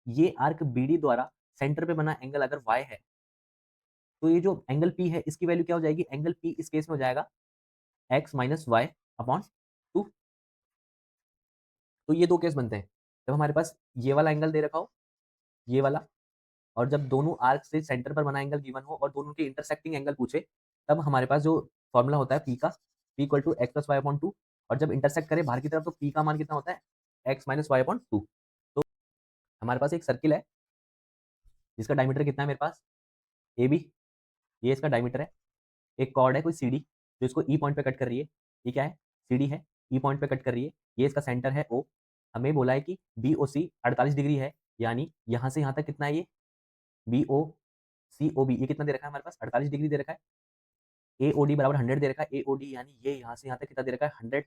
ये आर्क बी डी द्वारा सेंटर पे बना एंगल अगर वाई है, तो ये जो एंगल पी है इसकी वैल्यू क्या हो जाएगी? एंगल पी इस केस में हो जाएगा X minus Y upon two. तो ये दो केस बनते हैं, जब हमारे पास ये वाला एंगल दे रखा हो, ये वाला, और जब दोनों आर्क से सेंटर पर बना एंगल गिवन हो और दोनों के इंटरसेक्टिंग एंगल पूछे, तब हमारे पास जो फॉर्मूला होता है पी का, P equal to X plus Y upon two, और जब इंटरसेक्ट करे बाहर की तरफ तो पी का मान कितना होता है? X minus Y upon two. तो हमारे पास एक सर्किल है जिसका डायमीटर कितना है मेरे पास? ए बी, ये इसका डायमीटर है। एक कॉर्ड है कोई सी डी जो इसको ई पॉइंट पे कट कर रही है, ये क्या है? सी डी है, ई पॉइंट पे कट कर रही है, ये इसका सेंटर है ओ। हमें बोला है कि बी ओ सी 48 डिग्री है, यानी यहाँ से यहाँ तक कितना है? ये बी ओ सी ओ बी, ये कितना दे रखा है हमारे पास? 48 डिग्री दे रखा है। ए ओ डी बराबर 100 दे रखा है, ए ओ डी यानी ये यहाँ से यहाँ तक कितना दे रखा है? 100।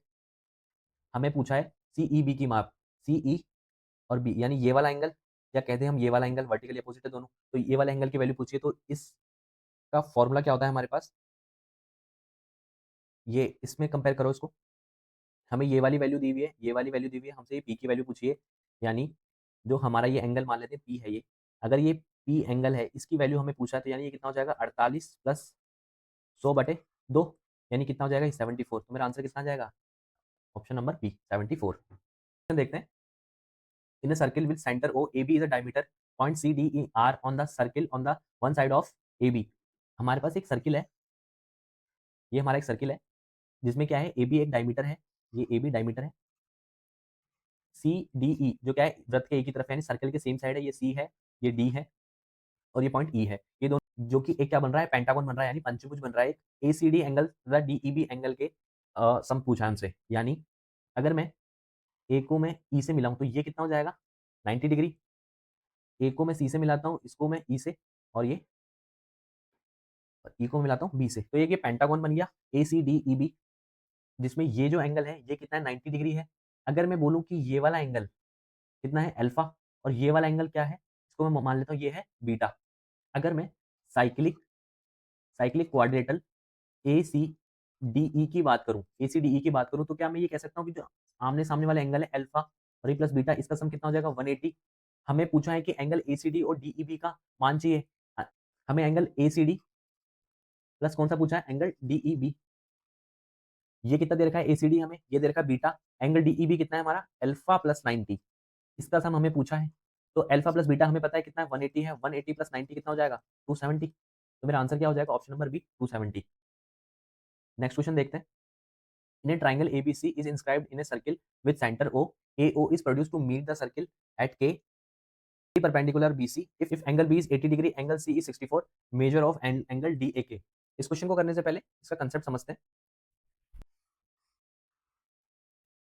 हमें पूछा है सी ई बी की माप, सी ई और बी यानी ये वाला एंगल, या कहते हैं हम ये वाला एंगल, वर्टिकली अपोजिट है दोनों, तो ये वाला एंगल की वैल्यू पूछिए, तो इसका फॉर्मूला क्या होता है हमारे पास? ये इसमें कंपेयर करो इसको, हमें ये वाली वैल्यू दी हुई है, ये वाली वैल्यू दी हुई है, हमसे ये पी की वैल्यू पूछिए, यानी जो हमारा ये एंगल मान लेते हैं पी है ये, अगर ये पी एंगल है इसकी वैल्यू हमें पूछा है, तो यानी ये कितना हो जाएगा? 48 प्लस 100/2, यानी कितना हो जाएगा? 74। तो मेरा आंसर कितना आ जाएगा? Option number B 74। देखते हैं, in a circle with centre O A B is a diameter, point C D E are on the circle on the one side of A B. हमारे पास एक सर्किल है, ये हमारा एक सर्किल है जिसमें क्या है? ए बी एक डायमीटर है, ये ए बी डायमीटर है, सी डी ई जो क्या है? वृत्त के एक ही तरफ है, यानी सर्कल के सेम साइड है, ये सी है, ये डी है और ये पॉइंट ई है, ये दोनों जो कि एक क्या बन रहा है? पेंटागन बन रहा है, यानी पंचभुज बन रहा है। ए सी डी एंगल तथा डी ई बी एंगल के सम पूछा है हमसे, यानी अगर मैं ए को मैं ई से मिलाऊं तो ये कितना हो जाएगा? 90 डिग्री। ए को मैं सी से मिलाता हूँ, इसको मैं ई से, और ये ई को मिलाता हूँ बी से, तो ये पेंटागन बन गया ए सी डी ई बी, जिसमें ये जो एंगल है ये कितना है? 90 डिग्री है। अगर मैं बोलूँ कि ये वाला एंगल कितना है? अल्फा, और ये वाला एंगल क्या है? इसको मैं मान लेता हूँ ये है बीटा। अगर मैं साइक्लिक साइक्लिक क्वाड्रेटल ए सी डी ई की बात करूँ, ए सी डी ई की बात करूँ, तो क्या मैं ये कह सकता हूँ कि जो आमने सामने वाला एंगल है अल्फा और ये प्लस बीटा, इसका सम कितना हो जाएगा? 180। हमें पूछा है कि एंगल ए सी डी और डी ई बी का मान चाहिए, हमें angle A C D plus कौन सा पूछा है? Angle D E B. ये कितना दे रखा है? ए सी डी हमें ये दे रखा है बीटा, एंगल डी ई बी कितना है हमारा? अल्फा प्लस 90, इसका सम हमें पूछा है। तो अल्फा प्लस बीटा हमें पता है कितना है? 180 है, 180 प्लस 90 कितना हो जाएगा? 270। तो मेरा आंसर क्या हो जाएगा? Option number B 270। Next question देखते हैं। In a triangle ABC is inscribed in a circle with centre O, AO is produced to meet the circle at K perpendicular BC if angle B is 80 degree, angle C is 64, measure of angle DAK। इस question को करने से पहले इसका concept समझते हैं।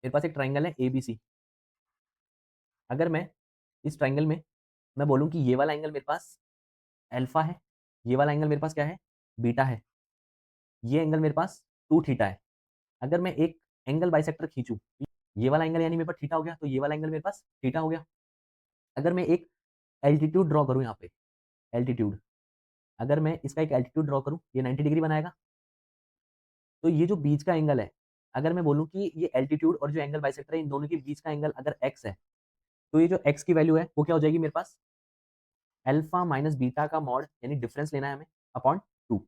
मेरे पास एक ट्राइंगल है एबीसी। अगर मैं इस ट्राइंगल में मैं बोलूं कि ये वाला एंगल मेरे पास अल्फा है, ये वाला एंगल मेरे पास क्या है? बीटा है, ये एंगल मेरे पास 2 थीटा है। अगर मैं एक एंगल बाइसेक्टर खींचूं, ये वाला एंगल यानी मेरे पास थीटा हो गया, तो ये वाला एंगल मेरे पास थीटा हो गया। अगर मैं एक एल्टीट्यूड ड्रॉ करूं, यहाँ पे एल्टीट्यूड, अगर मैं इसका एक एल्टीट्यूड ड्रॉ करूं, ये 90 डिग्री बनाएगा। तो ये जो बीच का एंगल है, अगर मैं बोलूं कि ये एल्टीट्यूड और जो एंगल बाइसेक्टर है, इन दोनों के बीच का एंगल अगर x है, तो ये जो x की वैल्यू है वो क्या हो जाएगी मेरे पास? अल्फा माइनस बीटा का मॉड, यानी डिफरेंस लेना है हमें, अपॉन 2।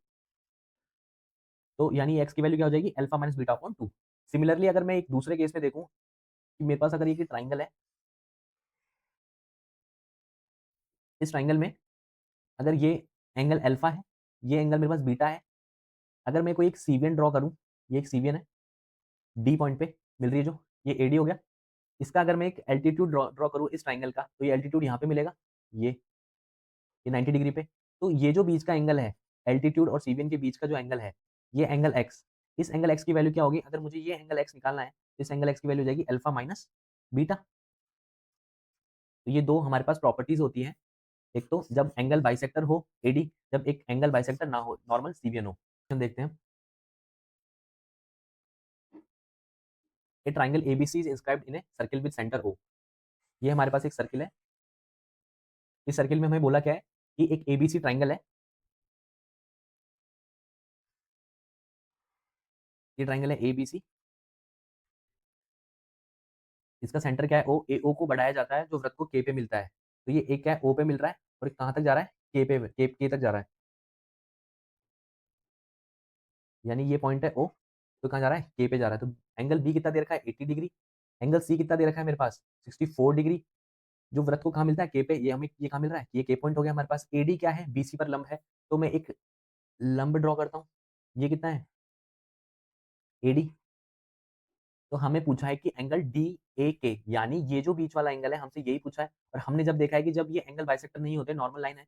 तो यानी x की वैल्यू क्या हो जाएगी? Alpha minus beta upon 2। Similarly अगर मैं एक दूसरे केस में देखूं कि मेरे पास अगर ये ट्राइंगल है, इस ट्राइंगल में अगर ये एंगल अल्फा है, ये एंगल मेरे पास बीटा है। अगर मैं कोई एक सीवियन ड्रॉ करूं, ये एक सीवियन है, डी पॉइंट पे मिल रही है जो, ये एडी हो गया। इसका अगर मैं एक एल्टीट्यूड ड्रॉ करूँ इस ट्राइंगल का, तो ये एल्टीट्यूड यहाँ पे मिलेगा, ये 90 डिग्री पे। तो ये जो बीच का एंगल है, एल्टीट्यूड और सीवियन के बीच का जो एंगल है, ये एंगल एक्स, इस एंगल एक्स की वैल्यू क्या होगी? अगर मुझे ये एंगल एक्स निकालना है, इस एंगल एक्स की वैल्यू जाएगी अल्फा माइनस बीटा। तो ये दो हमारे पास प्रॉपर्टीज होती हैं। एक तो जब एंगल बाइसेक्टर हो एडी, जब एक एंगल बाइसेक्टर ना हो, नॉर्मल सीवियन हो। हम देखते हैं, ये triangle ABC is inscribed in a circle with centre O. ये हमारे पास एक सर्किल है। इस सर्किल में हमें बोला क्या है कि एक एबीसी ट्राइंगल है। ये ट्राइंगल है एबीसी, इसका सेंटर क्या है? ओ। ए ओ को बढ़ाया जाता है जो वृत्त को के पे मिलता है। तो ये एक क्या है? ओ पे मिल रहा है, और एक कहाँ तक जा रहा है? के पे, के तक जा रहा है। यानी ये पॉइंट है ओ, तो कहाँ जा रहा है? के पे जा रहा है। तो एंगल बी कितना दे रखा है? 80 डिग्री। एंगल सी कितना दे रखा है मेरे पास? 64 डिग्री। जो वृत्त को कहाँ मिलता है? के पे। ये हमें ये कहाँ मिल रहा है? ये के पॉइंट हो गया हमारे पास। एडी क्या है? बीसी पर लंब है। तो मैं एक लंब ड्रॉ करता हूँ। ये कितना है? एडी। तो हमें पूछा है कि एंगल डी ए के, यानी ये जो बीच वाला एंगल है, हमसे यही पूछा है। और हमने जब देखा है कि जब ये एंगल बाइसेक्टर नहीं होते, नॉर्मल लाइन है,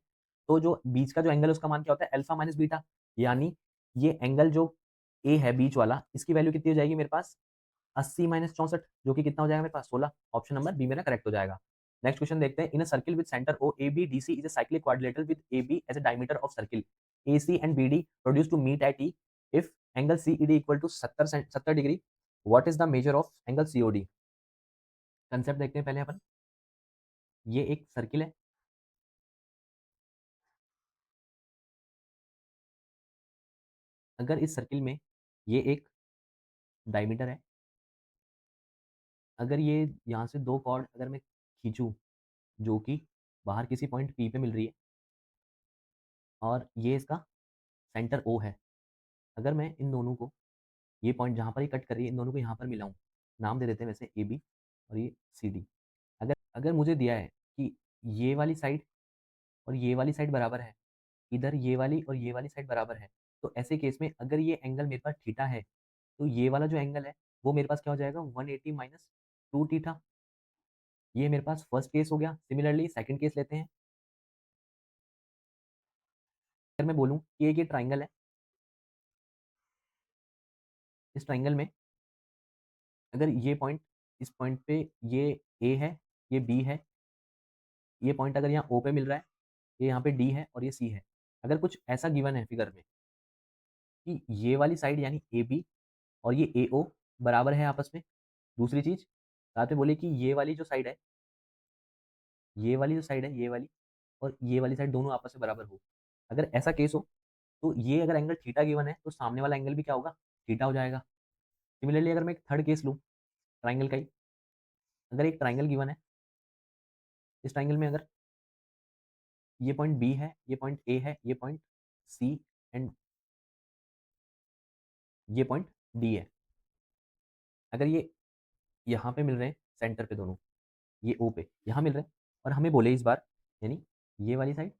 तो जो बीच का जो एंगल है उसका मान क्या होता है? Alpha minus beta. यानी ये एंगल जो ए है बीच वाला, इसकी वैल्यू कितनी हो जाएगी मेरे पास? 80 माइनस 64, जो कि कितना हो जाएगा मेरे पास? 16। ऑप्शन नंबर बी मेरा करेक्ट हो जाएगा। नेक्स्ट क्वेश्चन देखते हैं। In a circle with centre O, A B D C is a cyclic quadrilateral with A B as a diameter of circle, A C and B D produce to meet at E if angle C E D equal to 70 degree, what is the measure of angle C O D. Concept देखते हैं पहले अपन। ये एक circle है। अगर इस circle में ये एक डायमीटर है, अगर ये यहाँ से दो कॉर्ड अगर मैं खींचूं, जो कि बाहर किसी पॉइंट पी पे मिल रही है, और ये इसका सेंटर ओ है, अगर मैं इन दोनों को, ये पॉइंट जहाँ पर ये कट कर रही है, इन दोनों को यहाँ पर मिलाऊं, नाम दे देते हैं वैसे ए बी और ये सी डी। अगर अगर मुझे दिया है कि ये वाली साइड और ये वाली साइड बराबर है, इधर ये वाली और ये वाली साइड बराबर है, तो ऐसे केस में अगर ये एंगल मेरे पास थीटा है, तो ये वाला जो एंगल है वो मेरे पास क्या हो जाएगा? 180 माइनस 2 थीटा। ये मेरे पास फर्स्ट केस हो गया। सिमिलरली सेकंड केस लेते हैं। अगर मैं बोलूँ कि एक ये ट्राइंगल है, इस ट्राइंगल में अगर ये पॉइंट, इस पॉइंट पे ये ए है, ये बी है, ये पॉइंट अगर यहाँ ओ पे मिल रहा है, ये यहाँ पे डी है और ये सी है। अगर कुछ ऐसा गिवन है फिगर में कि ये वाली साइड यानी ए बी और ये ए ओ बराबर है आपस में, दूसरी चीज साथ में बोले कि ये वाली जो साइड है, ये वाली जो साइड है, ये वाली और ये वाली साइड दोनों आपस में बराबर हो, अगर ऐसा केस हो, तो ये अगर एंगल थीटा गिवन है, तो सामने वाला एंगल भी क्या होगा? थीटा हो जाएगा। सिमिलरली अगर मैं एक थर्ड केस लूँ ट्राइंगल का ही, अगर एक ट्राइंगल गिवन है, इस ट्राइंगल में अगर ये पॉइंट बी है, ये पॉइंट ए है, ये पॉइंट सी एंड ये पॉइंट डी है, अगर ये यहाँ पे मिल रहे हैं सेंटर पे दोनों, ये ओ पे यहाँ मिल रहे हैं, और हमें बोले इस बार, यानी ये वाली साइड,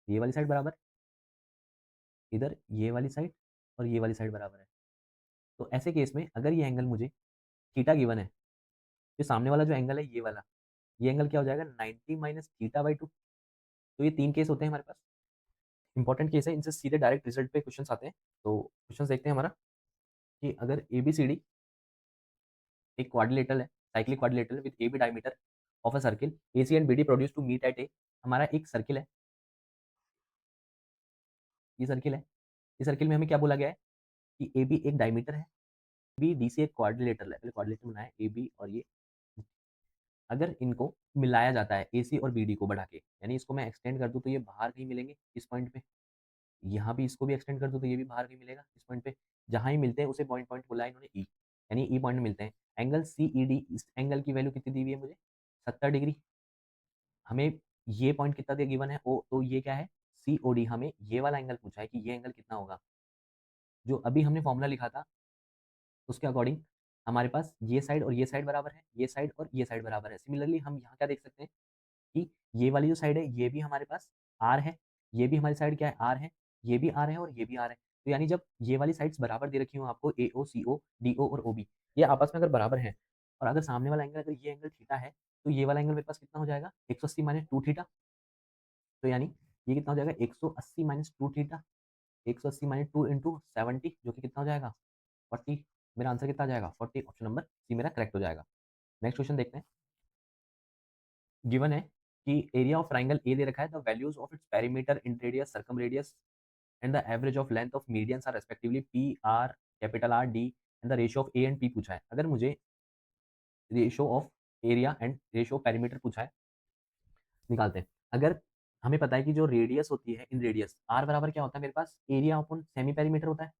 ये वाली साइड बराबर, इधर ये वाली साइड और ये वाली साइड बराबर है। तो ऐसे केस में अगर ये एंगल मुझे थीटा गिवन है, तो सामने वाला जो एंगल है ये वाला, ये एंगल क्या हो जाएगा 90 माइनस थीटा बाई 2। तो ये 3 केस होते हैं हमारे पास, इंपॉर्टेंट केस है, इनसे सीधे डायरेक्ट रिजल्ट पे क्वेश्चंस आते हैं। तो क्वेश्चंस देखते हैं हमारा कि अगर ABCD एक क्वाड्रिलेटरल है, cyclic quadrilateral with AB diameter of a circle, AC and BD produce to meet at A. हमारा एक सर्किल है, ये सर्किल है, इस सर्किल में हमें क्या बोला गया है कि AB एक डायमीटर है, BDC एक क्वाड्रिलेटरल है। पहले क्वाड्रिलेटरल बनाया है AB और ये, अगर इनको मिलाया जाता है AC और BD को बढ़ा के, यानी इसको मैं एक्सटेंड कर दूं तो ये बाहर कहीं मिलेंगे इस पॉइंट पे, यहाँ भी इसको भी एक्सटेंड कर दूं तो ये भी बाहर कहीं मिलेगा इस पॉइंट पे, जहां ही मिलते हैं उसे पॉइंट पॉइंट बोला है इन्होंने E, यानी E पॉइंट मिलते हैं। एंगल CED, इस एंगल की वैल्यू कितनी दी हुई है मुझे 70 डिग्री। हमें ये पॉइंट कितना दिया गिवन है O, तो ये क्या है COD, हमें ये वाला एंगल पूछा है कि ये एंगल कितना होगा। जो अभी हमने फॉर्मूला लिखा था उसके अकॉर्डिंग हमारे पास ये साइड और ये साइड बराबर है, ये साइड और ये साइड बराबर है। सिमिलरली हम यहाँ क्या देख सकते हैं कि ये वाली जो साइड है ये भी हमारे पास R है, ये भी हमारी साइड क्या है R है, ये भी R है और ये भी R है। तो यानी जब ये वाली साइड्स बराबर दे रखी हो आपको AO CO DO और OB, ये आपस में अगर बराबर है और अगर सामने वाला एंगल, अगर ये एंगल थीटा है, तो ये वाला एंगल मेरे पास कितना हो जाएगा 180 माइनस 2 थीटा। तो यानी ये कितना हो जाएगा 180 माइनस 2 थीटा, 180 माइनस 2 इंटू 70, जो कि कितना हो जाएगा 40। मेरा आंसर कितना आ जाएगा 40, ऑप्शन नंबर सी मेरा करेक्ट हो जाएगा। नेक्स्ट क्वेश्चन देखते हैं। गिवन है कि एरिया ऑफ ट्राइंगल ए दे रखा है, the values of its perimeter in radius circum radius and the average of length of medians are respectively P R capital R D and the ratio of A and P पूछा है। अगर मुझे ratio of area and ratio of perimeter पूछा है, निकालते हैं। अगर हमें पता है कि जो रेडियस होती है इन रेडियस आर बराबर क्या होता है मेरे पास एरिया अपॉन सेमी पेरीमीटर होता है,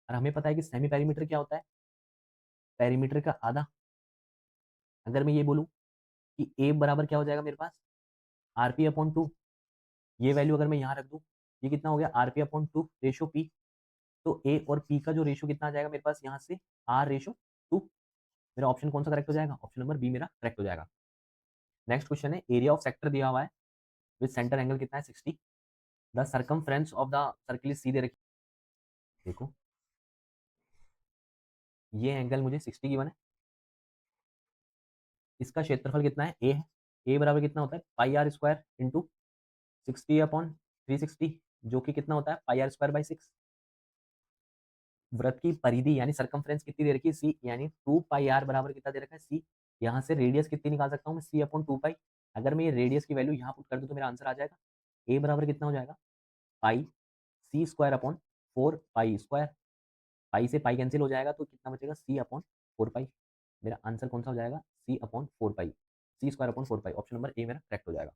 और हमें पता है कि सेमी पेरीमीटर क्या होता है पेरीमीटर का आधा। अगर मैं ये बोलूँ कि ए बराबर क्या हो जाएगा मेरे पास आरपी अपॉन 2, ये वैल्यू अगर मैं यहाँ रख दूँ, ये कितना हो गया आरपी अपॉन 2 रेशो पी। तो ए और पी का जो रेशो कितना आ जाएगा मेरे पास यहाँ से आर रेशो 2। मेरा ऑप्शन कौन सा करेक्ट हो जाएगा, ऑप्शन नंबर बी मेरा करेक्ट हो जाएगा। नेक्स्ट क्वेश्चन है, एरिया ऑफ सेक्टर दिया हुआ है विद सेंटर एंगल कितना है 60, the circumference of the circle is C दे रखी। देखो ये एंगल मुझे 60 गिवन है, इसका क्षेत्रफल कितना है ए है, ए बराबर कितना होता है पाई आर स्क्वायर इंटू 60 अपॉन 360, जो कि कितना होता है पाई आर स्क्वायर बाई 6। वृत्त की परिधि यानी सर्कमफ्रेंस कितनी दे रखी है सी, यानी 2 पाई आर बराबर कितना दे रखा है सी। यहाँ से रेडियस कितनी निकाल सकता हूँ मैं सी अपॉन 2 पाई। अगर मैं ये रेडियस की वैल्यू यहाँ पुट कर दूँ तो मेरा आंसर आ जाएगा ए बराबर कितना हो जाएगा पाई C square upon 4 pi square. पाई से पाई कैंसिल हो जाएगा तो कितना बचेगा सी अपॉन 4 पाई। मेरा आंसर कौन सा हो जाएगा सी अपॉन 4 पाई, सी स्क्वायर अपॉन 4 पाई, ऑप्शन नंबर ए मेरा करेक्ट हो जाएगा।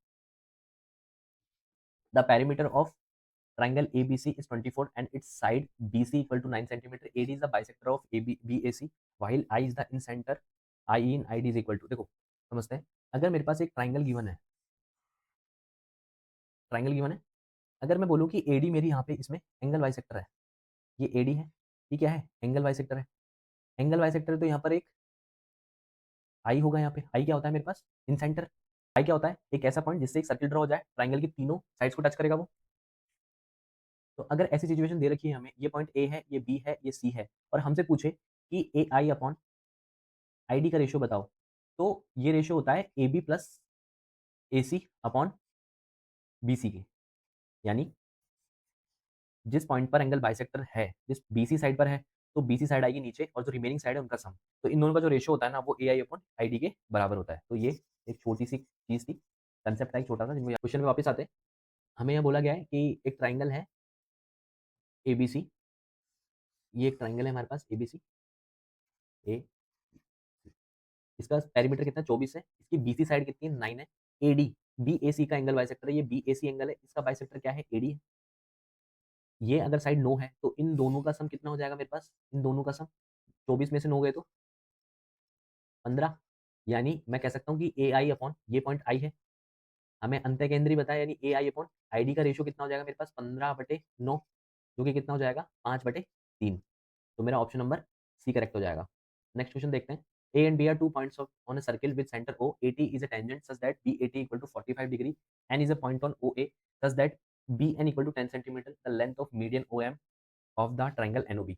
The perimeter of triangle ABC is 24 and its side BC equal to 9 centimeter. AD is the bisector of AB BAC while I is the in center. IE in ID is equal to, देखो समझते हैं। अगर मेरे पास एक triangle given है, triangle given है, अगर मैं बोलूँ कि AD मेरी यहाँ पे इसमें एंगल बाइसेक्टर है, ये AD है, ये क्या है एंगल बाइसेक्टर है। एंगल बाइसेक्टर है तो यहाँ पर एक आई होगा, यहाँ पे आई क्या होता है मेरे पास इन सेंटर। आई क्या होता है एक ऐसा पॉइंट जिससे एक सर्किल ड्रॉ हो जाए, ट्राइंगल की तीनों साइड्स को टच करेगा वो। तो अगर ऐसी सिचुएशन दे रखी है हमें, ये पॉइंट ए है, ये बी है, ये सी है, और हमसे पूछे कि A I upon I D का रेशियो बताओ, तो ये रेशियो होता है A B plus A C upon B C के। यानी जिस पॉइंट पर एंगल बाइसेक्टर है, जिस बी सी साइड पर है, तो बी सी साइड आएगी नीचे और जो रिमेनिंग साइड है उनका सम। तो इन दोनों का जो रेशियो होता है ना वो ए आई अपॉन आई डी के बराबर होता है। तो ये एक छोटी सी चीज थी, कंसेप्ट था एक छोटा सा। क्वेश्चन में वापस आते हैं। हमें यहाँ बोला गया है कि एक ट्राइंगल है ए बी सी, ये एक ट्राइंगल है हमारे पास ए बी सी ए, इसका पेरीमीटर कितना है 24 है, इसकी बीसी साइड कितनी है 9 है। एडी बी ए सी का एंगल बाइसेक्टर है, ये बी ए सी एंगल है, इसका बाइसेक्टर क्या है एडी है। ये अगर साइड 9 है तो इन दोनों का सम कितना हो जाएगा मेरे पास, इन दोनों का सम 24 में से 9 गए तो 15। यानी मैं कह सकता हूँ कि ए आई अपॉन ये पॉइंट आई है, हमें अंत्य केंद्रीय बताया, यानी ए आई अपॉन आई डी का रेशियो कितना हो जाएगा मेरे पास 15/9, जो कि कितना हो जाएगा 5/3। तो मेरा ऑप्शन नंबर सी करेक्ट हो जाएगा। नेक्स्ट क्वेश्चन देखते हैं। A and B are 2 points on a circle with center O. AT is a tangent such that BAT equal to 45 degree and is a point on OA such that BN equal to 10 centimetre the length of median OM of the triangle NOB।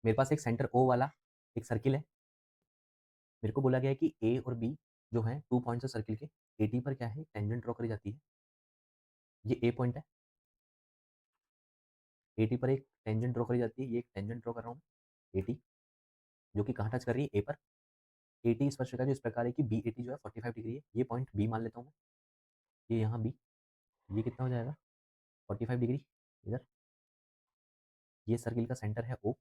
मेरे पास एक centre O वाला एक circle है। मेरे को बोला गया है कि A और B जो है 2 पॉइंट्स है सर्किल के, AT पर क्या है टेंजेंट ड्रॉ करी जाती है। ये A पॉइंट है, AT पर एक टेंजेंट ड्रॉ करी जाती है। ये एक टेंजेंट ड्रॉ कर रहा हूँ AT, जो कि कहाँ टच कर रही है A पर। AT स्पर्शरेखा जो इस प्रकार है कि BAT जो है 45 डिग्री है। ये पॉइंट B मान लेता हूँ मैं, ये यहाँ B, ये कितना हो जाएगा 45 डिग्री इधर। ये सर्किल का सेंटर है O।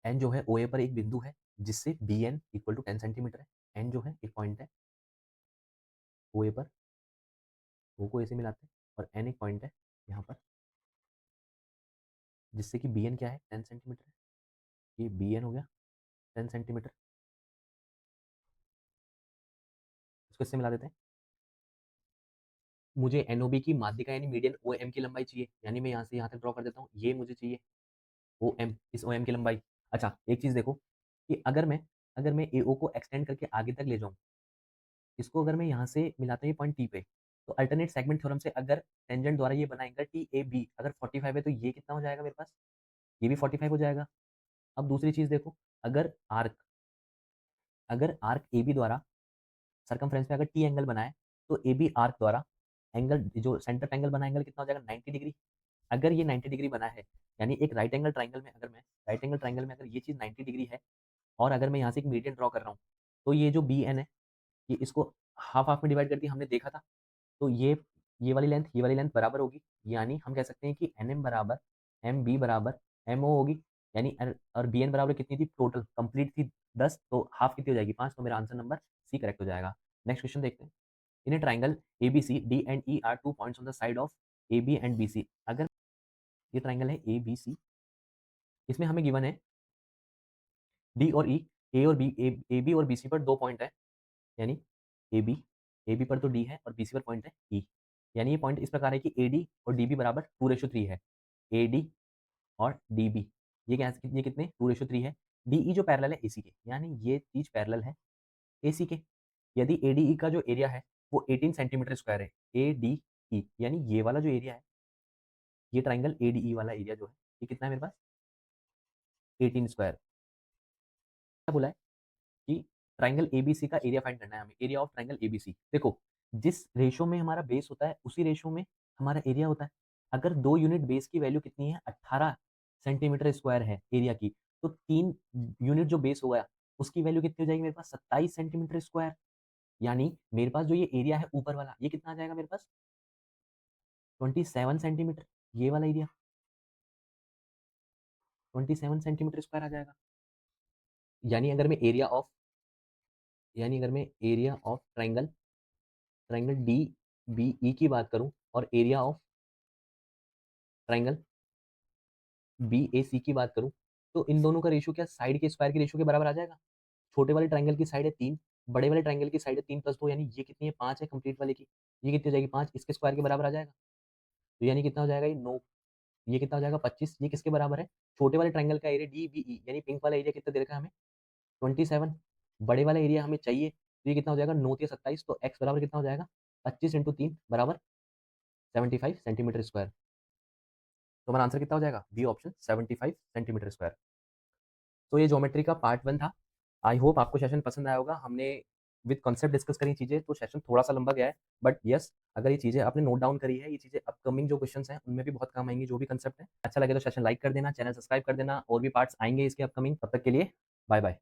N जो है OA पर एक बिंदु है जिससे BN इक्वल टू 10 सेंटीमीटर है। N जो है एक पॉइंट है OA पर, O को A से मिलाते हैं, और N एक पॉइंट है यहाँ पर जिससे कि BN क्या है 10 सेंटीमीटर है। ये BN हो गया 10 सेंटीमीटर। इसको इससे मिला देते हैं। मुझे NOB की माध्यिका यानी मीडियन OM की लंबाई चाहिए, यानी मैं यहाँ से यहाँ तक ड्रॉ कर देता हूँ। ये मुझे चाहिए OM, इस OM की लंबाई। अच्छा एक चीज़ देखो कि अगर मैं AO को एक्सटेंड करके आगे तक ले जाऊँ, इसको अगर मैं यहाँ से मिलाता हूँ ये पॉइंट T पे, तो अल्टरनेट सेगमेंट थ्योरम से अगर टेंजेंट द्वारा ये बना एंगल TAB अगर 45 है तो ये कितना हो जाएगा मेरे पास, ये भी 45 हो जाएगा। अब दूसरी चीज़ देखो, अगर आर्क AB द्वारा सरकमफ्रेंस पे अगर T एंगल बनाए, तो AB आर्क द्वारा एंगल जो सेंटर एंगल बना एंगल कितना हो जाएगा 90 डिग्री। अगर ये 90 डिग्री बना है, यानी एक राइट एंगल ट्राइंगल में अगर ये चीज़ 90 डिग्री है, और अगर मैं यहाँ से एक मीडियन ड्रॉ कर रहा हूँ, तो ये जो BN है ये इसको हाफ हाफ में डिवाइड करके हमने देखा था। तो ये वाली लेंथ बराबर होगी, यानी हम कह सकते हैं कि NM बराबर MB बराबर MO होगी। यानी और BN बराबर कितनी थी टोटल कंप्लीट थी 10, तो हाफ कितनी हो जाएगी 5। तो मेरा आंसर नंबर C करेक्ट हो जाएगा। नेक्स्ट क्वेश्चन देखते हैं। In a triangle ABC D and E are 2 points on the side of AB and BC। अगर ये ट्राइंगल है ABC, इसमें हमें गिवन है D और E, AB और BC पर 2 पॉइंट है, यानी AB पर तो D है और BC पर पॉइंट है E। यानी ये पॉइंट इस प्रकार है कि AD और DB बराबर 2:3 है। AD और DB ये कितने 2:3 है। DE जो पैरेलल है AC के, यानी ये चीज पैरेलल है AC के। यदि ADE का जो एरिया है वो 18 सेंटीमीटर स्क्वायर है, ADE यानी ये वाला जो एरिया है, ये ट्राइंगल ADE वाला एरिया जो है ये कितना है मेरे पास 18 स्क्वायर। क्या बोला है कि ट्राइंगल ABC का एरिया फाइंड करना है हमें, एरिया ऑफ ट्राइंगल ABC। देखो जिस रेशो में हमारा बेस होता है उसी रेशो में हमारा एरिया होता है। अगर 2 यूनिट बेस की वैल्यू कितनी है 18 सेंटीमीटर स्क्वायर है एरिया की, तो 3 यूनिट जो बेस होगा उसकी वैल्यू कितनी हो जाएगी मेरे पास 27 सेंटीमीटर स्क्वायर। यानी मेरे पास जो ये एरिया है ऊपर वाला ये कितना आ जाएगा मेरे पास 27 सेंटीमीटर। ये वाला एरिया 27 सेंटीमीटर स्क्वायर आ जाएगा। यानी अगर मैं एरिया ऑफ ट्राइंगल DBE की बात करूं और एरिया ऑफ ट्राइंगल BAC की बात करूं, तो इन दोनों का रेशियो क्या साइड के स्क्वायर के रेशियो के बराबर आ जाएगा। छोटे वाले ट्राइंगल की साइड है 3, बड़े वाले ट्राइंगल की साइड है 3 + 2, यानी ये कितनी है 5 है कंप्लीट वाले की। ये कितनी हो जाएगी 5, इसके स्क्वायर के बराबर आ जाएगा। तो यानी कितना हो जाएगा ये 9, ये कितना हो जाएगा 25। ये किसके बराबर है छोटे वाले ट्राइंगल का एरिया DBE, यानी पिंक वाला एरिया कितना दे रखा है हमें 27। बड़े वाला एरिया हमें चाहिए, तो ये कितना हो जाएगा 9 या 27, तो x बराबर कितना हो जाएगा 25 × 3 बराबर 75 सेंटीमीटर स्क्वायर। तो हमारा आंसर कितना हो जाएगा बी ऑप्शन 75 सेंटीमीटर स्क्वायर। तो ये ज्योमेट्री का पार्ट 1 था। आई होप आपको सेशन पसंद आया होगा। हमने विद कॉन्सेप्ट डिस्कस करी चीज़ें, तो सेशन थोड़ा सा लंबा गया है, बट यस अगर ये चीज़ें आपने नोट डाउन करी है, ये चीज़ें अपकमिंग जो क्वेश्चंस हैं उनमें भी बहुत काम आएंगी। जो भी कंसेप्ट है अच्छा लगे तो सेशन लाइक कर देना, चैनल सब्सक्राइब कर देना, और भी पार्ट्स आएंगे इसके अपकमिंग। तब तक के लिए बाय बाय।